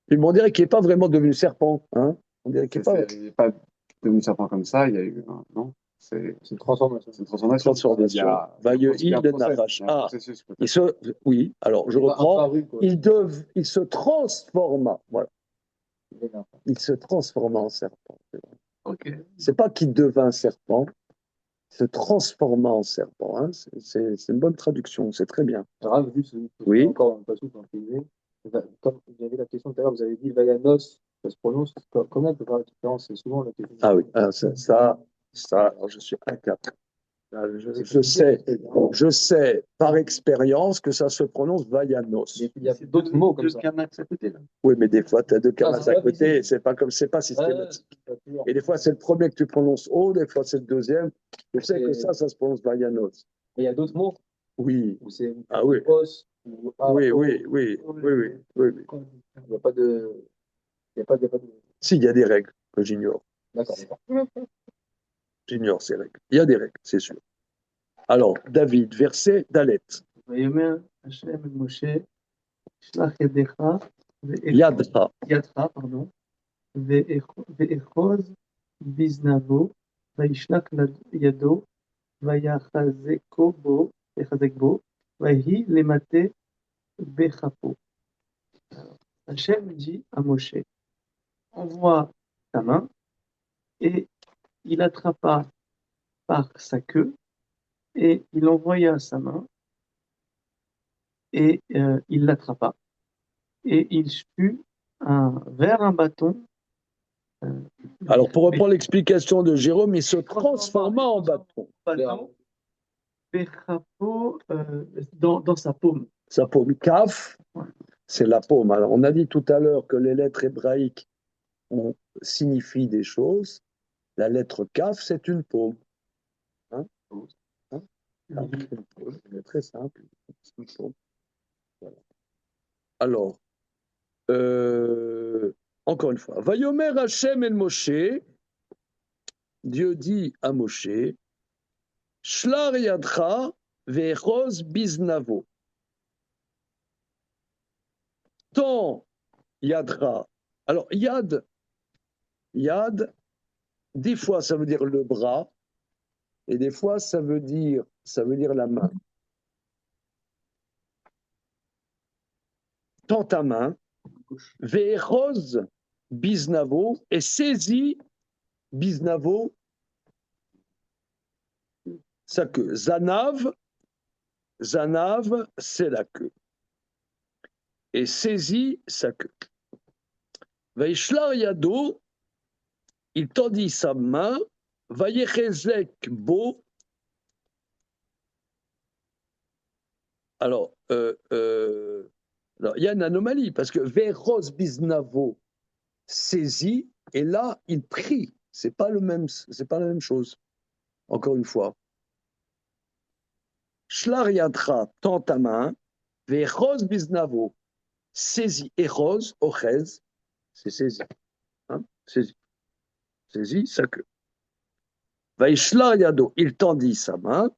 Puis on dirait qu'il n'est pas vraiment devenu serpent. Hein, on dirait qu'il Il n'est pas devenu serpent comme ça. Il y a eu un. Non, c'est une transformation. C'est une transformation. Vaïe le Nachash. Ah, oui, alors je reprends. Il se transforma. Voilà. Il se transforma en serpent. Ok. C'est pas qu'il devint serpent, il se transforma en serpent. Hein. C'est une bonne traduction, c'est très bien. Oui. Encore un passage dans le privé. Comme il y avait la question tout à l'heure, vous avez dit Vayanos, ça se prononce. Comment on peut faire la différence? C'est souvent la question. Ah oui, ça alors je suis incapable. Je sais par expérience que ça se prononce Vayanos. Il y a d'autres mots comme ça. À côté, là. Oui, mais des fois, tu as deux kamas à côté, et c'est pas systématique. Et des fois, c'est le premier que tu prononces haut, des fois, c'est le deuxième. Je sais que ça se prononce Vayanos. Mais il y a d'autres mots. Oui. Ah oui. Os, oui. Il n'y a pas de. Si, il y a des règles que j'ignore. D'accord. J'ignore ces règles. Il y a des règles, c'est sûr. Alors, David, verset d'Alet. Vayomer Hashem Moshe, Shlach Yadecha, Yadcha, pardon, Ve'echoz Biznavo, Vaishlach Yado, Vayachazek bo, Vahi Lemate Bechapo. Hashem dit à Moshe, envoie ta main, et il attrapa par sa queue, et il envoya sa main, et il l'attrapa, et il fut vers un bâton. Alors, pour reprendre l'explication de Jérôme, il se transforma en bâton. Bechapo, dans sa paume. Sa paume, Kaf, c'est la paume. Alors, on a dit tout à l'heure que les lettres hébraïques signifient des choses. La lettre Kaf, c'est une paume. Hein? Hein? Kaf, c'est une paume. C'est très simple. C'est une paume. Voilà. Alors, encore une fois, Vayomer Hashem el Moshe, Dieu dit à Moshe, Shlar yadcha ve'echoz biznavo. Tant yadra. Alors, yad, des fois ça veut dire le bras, et des fois ça veut dire la main. Tends ta main, ve'echoz biznavo, et saisis biznavo, sa queue. Zanav, c'est la queue. Et saisit sa queue. Vaishlar yado, il tendit sa main, vayechezek bo. Alors, il y a une anomalie, parce que veros biznavo saisit, et là, il prie. C'est pas la même chose. Encore une fois. Shlar yadra, tend ta main, veros biznavo, saisit, eros, ochez, c'est saisi. Hein, saisit sa queue. Vaishlar yado, il tendit sa main,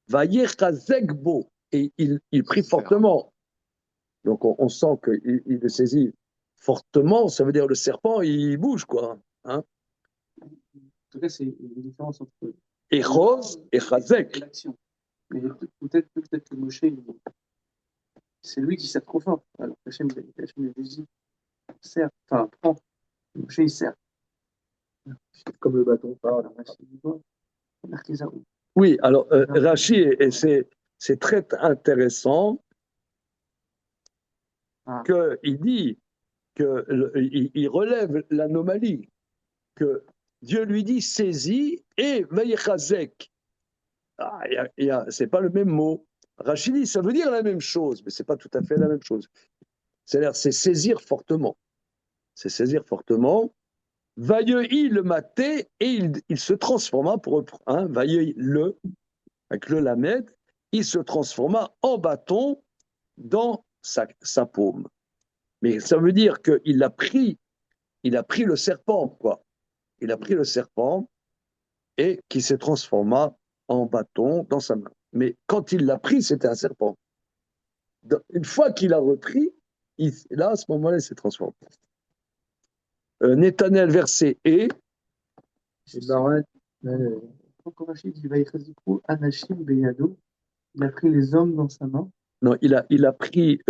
vayechazek bo, et il prie fortement. Donc on sent qu'il le saisit fortement, ça veut dire le serpent, il bouge, quoi. Hein? En tout cas, c'est une différence entre Echoz et chazek. l'action. Mais peut-être que Moshe, c'est lui qui sert trop fort. Alors Hachem lui dit, serre, enfin, prends. Moshe, il sert. Comme le bâton. Oui, alors Rashi, et c'est très intéressant qu'il dit qu'il relève l'anomalie, que Dieu lui dit saisis et vayechazek. C'est pas le même mot. Rashi dit ça veut dire la même chose, mais c'est pas tout à fait la même chose. C'est-à-dire c'est saisir fortement. C'est saisir fortement. Vailleuil le maté et il se transforma pour Vailleuil le avec le lamed, il se transforma en bâton dans sa paume. Mais ça veut dire qu'il a pris le serpent, quoi. Il a pris le serpent et qui s'est transforma en bâton dans sa main. Mais quand il l'a pris, c'était un serpent. Une fois qu'il a repris, là, à ce moment-là, il s'est transformé. Nethanel, verset et. Quand Rachid dit Anashim Beyado, il a pris les hommes dans sa main. Non, il a pris.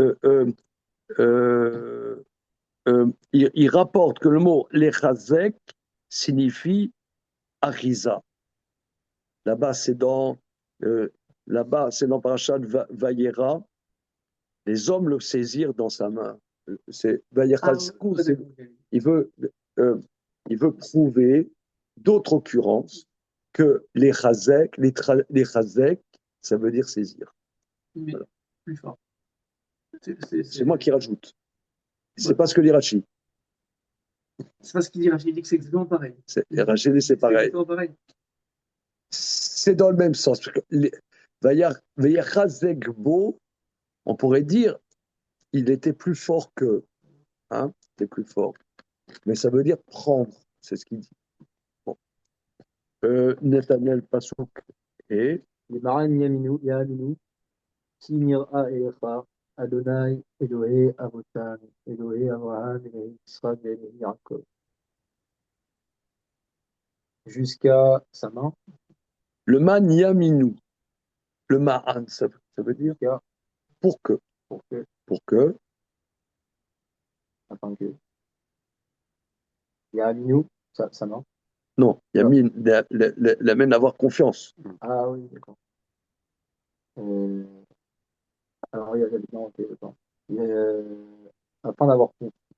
Il rapporte que le mot lechazek signifie Ariza. Là-bas, c'est dans Parashat Vayera. Les hommes le saisirent dans sa main. C'est Vayechazku. Il veut prouver d'autres occurrences que les chazek, ça veut dire saisir. Mais voilà. Plus fort. C'est moi qui rajoute. C'est pas ce que dit Rashi. C'est pas ce qu'il dit Rashi. Il dit que c'est exactement pareil. Rashi dit c'est pareil. C'est dans le même sens. Vayachazek bo, on pourrait dire, il était plus fort que. Hein, il était plus fort. Mais ça veut dire prendre. C'est ce qu'il dit. Bon. Nethanel Pasuk et. Les marins Yaminu, Ki nira elecha, Adonai, Elohei Avotan, Elohei Abraham, Elohei Israël, Elohei Yaakov. Jusqu'à sa main. Le man yaminu. Le ma'an, ça veut dire pour que. Afin que. Yaminu, sa main. Non, Yamin l'amène à avoir confiance. Ah oui, d'accord. Alors, il y a afin d'avoir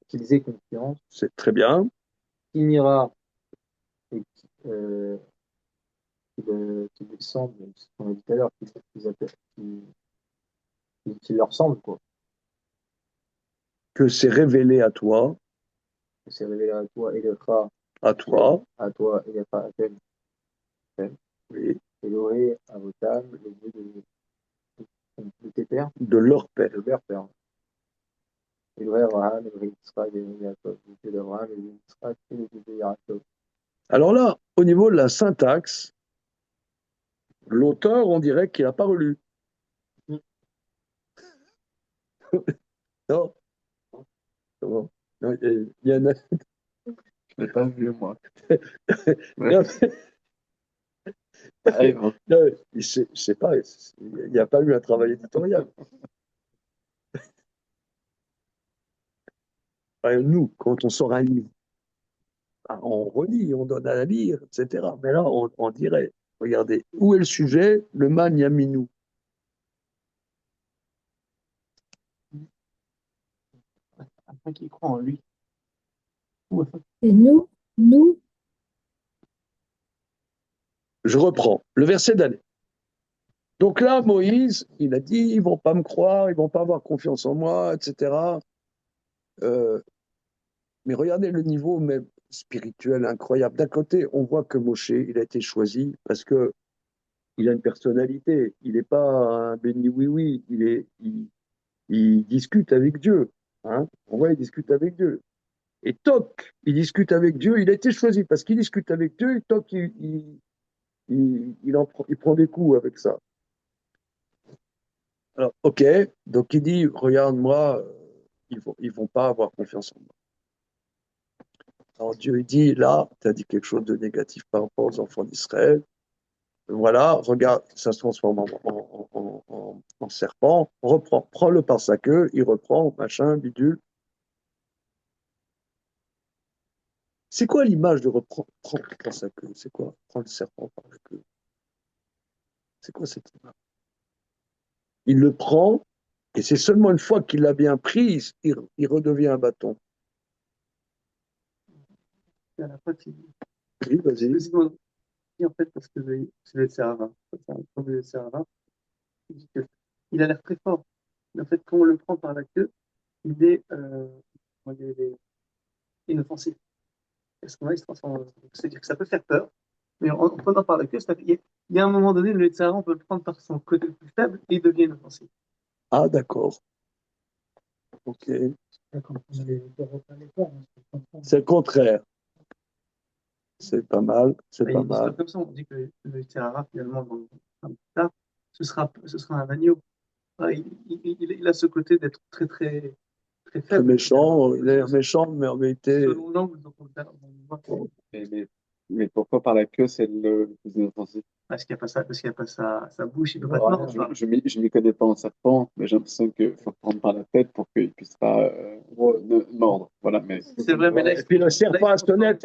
utilisé confiance. C'est très bien. Qui n'ira et qui descendent, ce qu'on a dit tout à l'heure, qui leur semble, quoi. que c'est révélé à toi, c'est révélé à toi, et à toi, et le à tel, oui, et l'oré à vos tables, le Dieu de tes pères, de leur père. de leur père. Et l'oré Abraham, et l'oré Israël, et l'oré Jacob, le Dieu d'Abraham, et le Dieu d'Israël, et le Dieu de Jacob. Alors là, au niveau de la syntaxe, l'auteur, on dirait qu'il n'a pas relu. Non, non, non, il y en a. Je l'ai pas vu, moi. Non, Ah, et bon. non, je sais pas, il n'y a pas eu un travail éditorial. Nous, quand on sort un livre, on relit, on donne à lire, etc. Mais là, on dirait, regardez, où est le sujet? Le man yaminou. Afin qu'il croit en lui. Ou afin- Et nous, Je reprends le verset d'année. Donc là, Moïse, il a dit, ils vont pas me croire, ils vont pas avoir confiance en moi, etc. Mais regardez le niveau même spirituel incroyable. D'un côté, on voit que Moshe, il a été choisi parce que il a une personnalité. Il n'est pas un béni oui-oui. Il discute avec Dieu. Hein. On voit, il discute avec Dieu. Et toc, il discute avec Dieu. Il a été choisi parce qu'il discute avec Dieu. Et toc, il prend des coups avec ça. Alors, ok. Donc, il dit, regarde-moi, ils vont pas avoir confiance en moi. Alors, Dieu, il dit, là, tu as dit quelque chose de négatif par rapport aux enfants d'Israël. Voilà, regarde, ça se transforme en serpent. Reprends, prends-le par sa queue. Il reprend, machin, bidule. C'est quoi l'image de reprendre par sa queue? C'est quoi? Prendre le serpent par la queue. C'est quoi cette image? Il le prend, et c'est seulement une fois qu'il l'a bien prise, il redevient un bâton. Et à la fois, Oui, vas-y. en fait, parce que c'est le Serava. C'est un problème de Serava. Il dit que il a l'air très fort. Mais en fait, quand on le prend par la queue, il est, comment dire, il est inoffensif. À ce moment-là, il se transforme. C'est-à-dire que ça peut faire peur, mais en prenant par la queue, il y a un moment donné, le Serava, on peut le prendre par son côté le plus faible et il devient inoffensif. Ah, d'accord. Ok. C'est le contraire. C'est pas mal, c'est Et pas il dit ça mal. comme ça, on dit que le Serava, finalement, plus tard, ce sera un agneau. Ah, il a ce côté d'être très, très, très Très faible. méchant, il a l'air méchant, mais en vérité. Selon l'angle dont on le voit. Mais pourquoi par la queue, c'est le plus inoffensif? Parce qu'il n'y a pas ça, parce qu'il n'y a pas sa bouche, il ne peut Ouais, pas te mordre. Je m'y connais pas en serpent, mais j'ai l'impression qu'il faut prendre par la tête pour qu'il puisse pas mordre. Voilà, mais C'est vrai, mais là, Et puis le serpent à sonnette,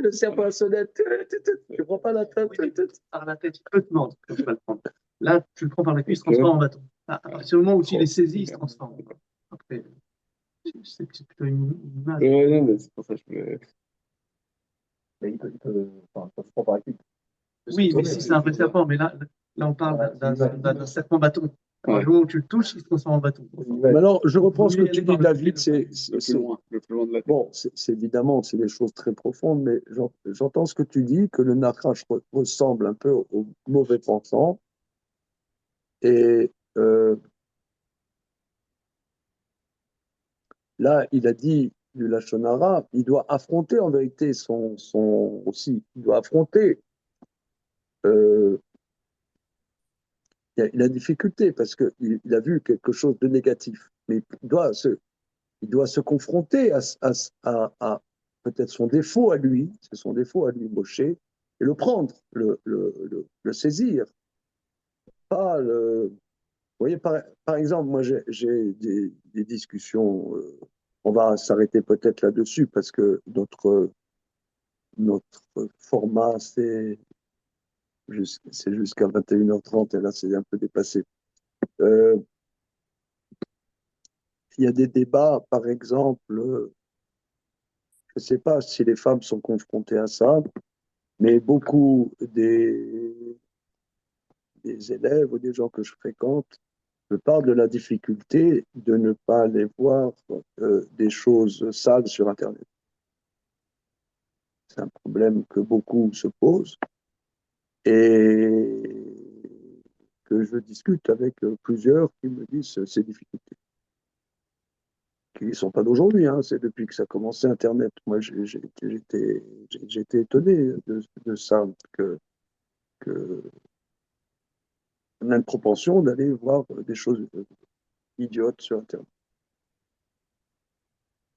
le serpent à sonnette, tu prends pas la tête. par la tête, il peut te mordre, tu peux pas le prendre. Là, tu le prends par la cuisse, il se transforme en bâton. À partir du moment où tu les saisis, il se transforme. Après, c'est plutôt une image. non, mais c'est pour ça que je voulais. Mais enfin, ça se prend par la cuisse. Oui, mais si c'est un vrai serpent, mais là on parle d'un serpent bâton. Alors, le moment où tu le touches, il se transforme en bâton. Maintenant, je reprends ce que Oui, tu elle dis, est David. Le plus loin de la tête. Bon, c'est évidemment, c'est des choses très profondes, mais j'entends ce que tu dis, que le Nachash ressemble un peu au mauvais pensant. Et là, il a dit du Lachon Hara, il doit affronter en vérité aussi, il doit affronter euh, il a difficulté parce qu'il a vu quelque chose de négatif, mais il doit se confronter à peut-être son défaut à lui, c'est son défaut à lui, Moshe, et le prendre, le saisir. Pas le, vous voyez, par exemple, moi j'ai des discussions, on va s'arrêter peut-être là-dessus parce que notre format, c'est jusqu'à 21h30 et là c'est un peu dépassé. Euh, il y a des débats, par exemple, je ne sais pas si les femmes sont confrontées à ça, mais beaucoup des élèves ou des gens que je fréquente Je parle de la difficulté de ne pas aller voir des choses sales sur Internet. C'est un problème que beaucoup se posent et que je discute avec plusieurs qui me disent ces difficultés, qui ne sont pas d'aujourd'hui, hein, c'est depuis que ça a commencé Internet. Moi, j'étais étonné de ça, que on a une propension d'aller voir des choses idiotes sur Internet.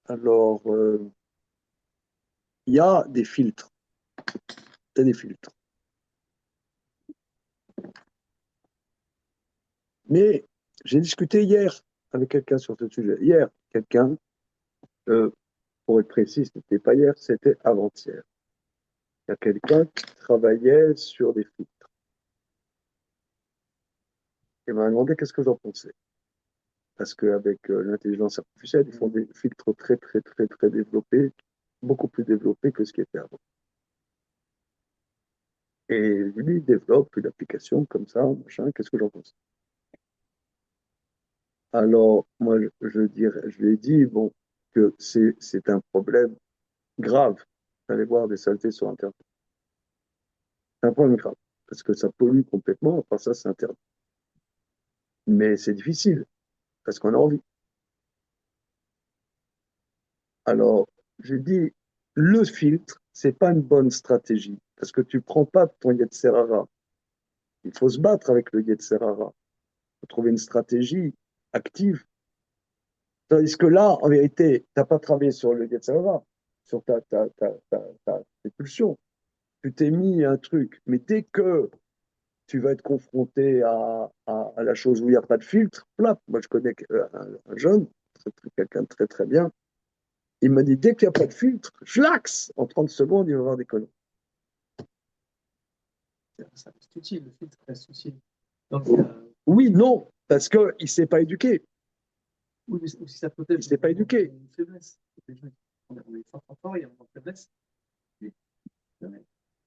Alors, il y a des filtres. Il y a des filtres. Mais j'ai discuté hier avec quelqu'un sur ce sujet. Hier, quelqu'un, pour être précis, ce n'était pas hier, c'était avant-hier. Il y a quelqu'un qui travaillait sur des filtres. Il m'a demandé qu'est-ce que j'en pensais. Parce qu'avec l'intelligence artificielle, ils font des filtres très, très, très, très développés, beaucoup plus développés que ce qui était avant. Et lui, il développe une application comme ça, machin, qu'est-ce que j'en pense? Alors, moi, je lui ai dit, bon, que c'est un problème grave d'aller voir des saletés sur Internet. C'est un problème grave, parce que ça pollue complètement, enfin ça, c'est interdit. Mais c'est difficile, parce qu'on a envie. Alors, je dis, le filtre, c'est pas une bonne stratégie, parce que tu prends pas ton Yetzer Hara. Il faut se battre avec le Yetzer Hara. Il faut trouver une stratégie active. Tandis que là, en vérité, tu n'as pas travaillé sur le Yetzer Hara, sur tes pulsions. Tu t'es mis un truc, mais dès que tu vas être confronté à la chose où il n'y a pas de filtre, plap. Moi, je connais un jeune, quelqu'un de très très bien, il m'a dit, dès qu'il n'y a pas de filtre, je l'axe. En 30 secondes, il va avoir des conneries. Ça reste utile, le filtre reste utile. Donc, oui, non, parce qu'il ne s'est pas éduqué. oui, mais aussi ça protège. Il ne s'est pas éduqué. Une faiblesse. On est fort, il y a un moment de faiblesse.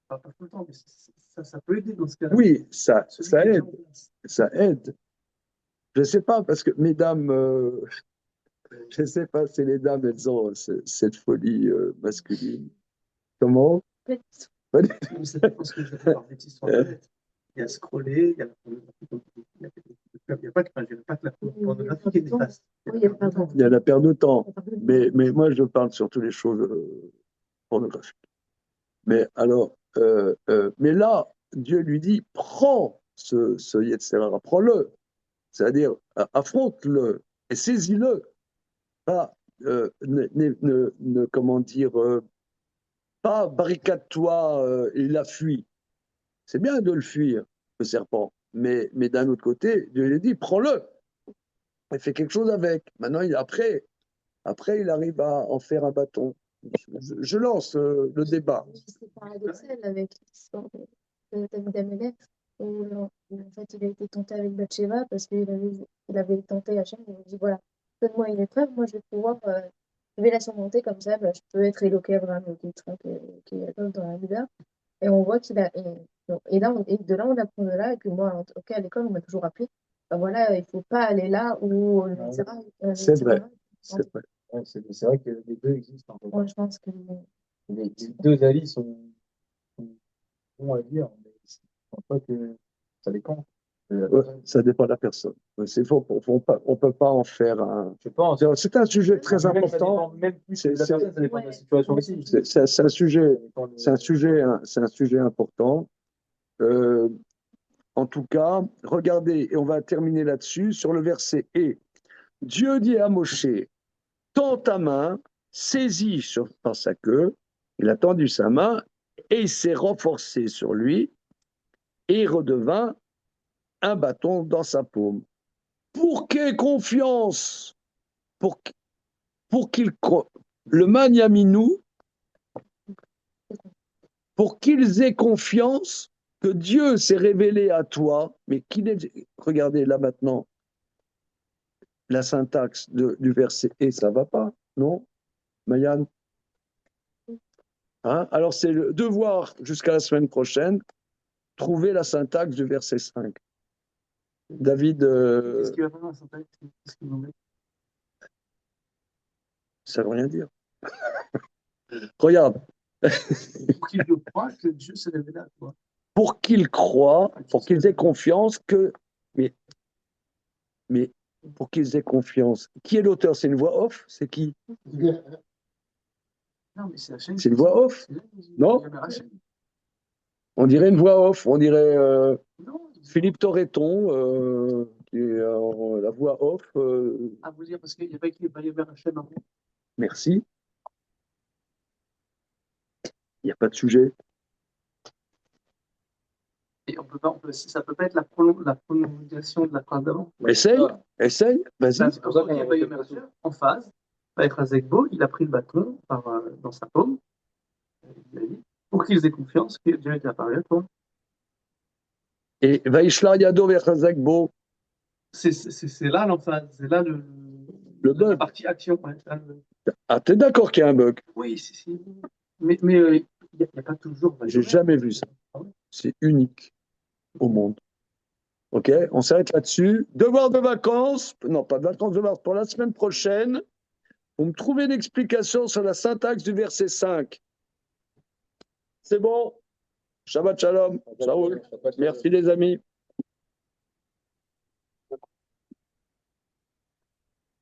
Pas tout le temps, mais ça peut aider dans ce cas-là. Oui, ça aide. Ça aide. Je ne sais pas, parce que mesdames, je ne sais pas, c'est les dames, elles ont cette folie masculine. Comment? Pas du tout. Mais ça dépend ce que je fais par bêtise sur Internet. Il y a scroller, il y a la pornographie. Il n'y a pas que la pornographie qui est néfaste. Oui, il y a pas de temps. Il y a la perte de temps. Mais moi, je parle surtout des choses pornographiques. Mais alors, mais là, Dieu lui dit, prends ce Yetzer Hara, prends-le. C'est-à-dire, affronte-le et saisis-le. Pas, comment dire, pas barricade-toi et la fuis. C'est bien de le fuir, le serpent. Mais d'un autre côté, Dieu lui dit, prends-le. Il fait quelque chose avec. Maintenant, après, il arrive à en faire un bâton. Je lance le débat. C'est paradoxal avec l'histoire de David Amelech, où en fait, il a été tenté avec Bathsheba parce il avait tenté Hachem, il lui dit voilà, donne-moi une épreuve, moi je vais pouvoir, je vais la surmonter comme ça, bah, je peux être éloqué Abraham, qui est dans la Bible. Et on voit qu'il a. Et là, de là, on apprend de là, et que moi, en tout cas, à l'école, on m'a toujours appris, ben voilà, il ne faut pas aller là où le C'est vrai. C'est vrai. Ouais, c'est vrai que les deux existent. En fait. Moi, je pense que. Les deux avis sont bons à dire, mais je ne pense pas que ça dépend. Ça dépend de la personne. C'est faux. On peut pas en faire un. Je pense. C'est un sujet très important. Même plus de la personne, ça dépend de la situation aussi. C'est un sujet important. En tout cas, regardez, et on va terminer là-dessus, sur le verset « Et ». Dieu dit à Moshe, tends ta main, saisis par sa queue, il a tendu sa main, et il s'est renforcé sur lui, et il redevint un bâton dans sa paume. Pour qu'il ait confiance, pour le Maniaminou, pour qu'ils aient confiance que Dieu s'est révélé à toi, mais regardez là maintenant, la syntaxe du verset « et », ça va pas, non, Mayan? Hein? Alors c'est le devoir, jusqu'à la semaine prochaine, trouver la syntaxe du verset 5. David, Qu'est-ce qu'il va faire dans la syntaxe? Qu'est-ce qu'il va mettre? ça veut rien dire. Regarde, Pour qu'il le croie que Dieu s'est révélé à toi. pour qu'ils croient, pour qu'ils aient confiance que. Mais pour qu'ils aient confiance. Qui est l'auteur? C'est une voix off? C'est qui? Non, mais c'est Hachem. C'est une voix off? Non? Il y avait Hachem. On dirait une voix off. On dirait Non, Philippe Torreton, qui est la voix off. à vous dire, parce qu'il n'y a pas écrit Vayemer Hachem avant. Merci. Il n'y a pas de sujet. Et on peut pas, ça peut pas être la prolongation de la phrase d'avant. Essaye, vas-y. C'est pour ça qu'il Vayemer Hachem en phase. Va être à Zegbo, il a pris le bâton dans sa paume. Il a dit, pour qu'ils aient confiance que Dieu est apparu à toi. Et Vaishlar Yado Vechazakbo, C'est là l'emphase, c'est là le la bug. partie action. Ouais, Ah, t'es d'accord qu'il y a un bug? oui, si. Mais il n'y a pas toujours. J'ai jamais vu ça. C'est unique au monde. Ok, on s'arrête là-dessus. Devoir de vacances, non pas de vacances de mars, pour la semaine prochaine. Vous me trouvez une explication sur la syntaxe du verset 5. C'est bon? Shabbat shalom. Shaoul. Merci les amis.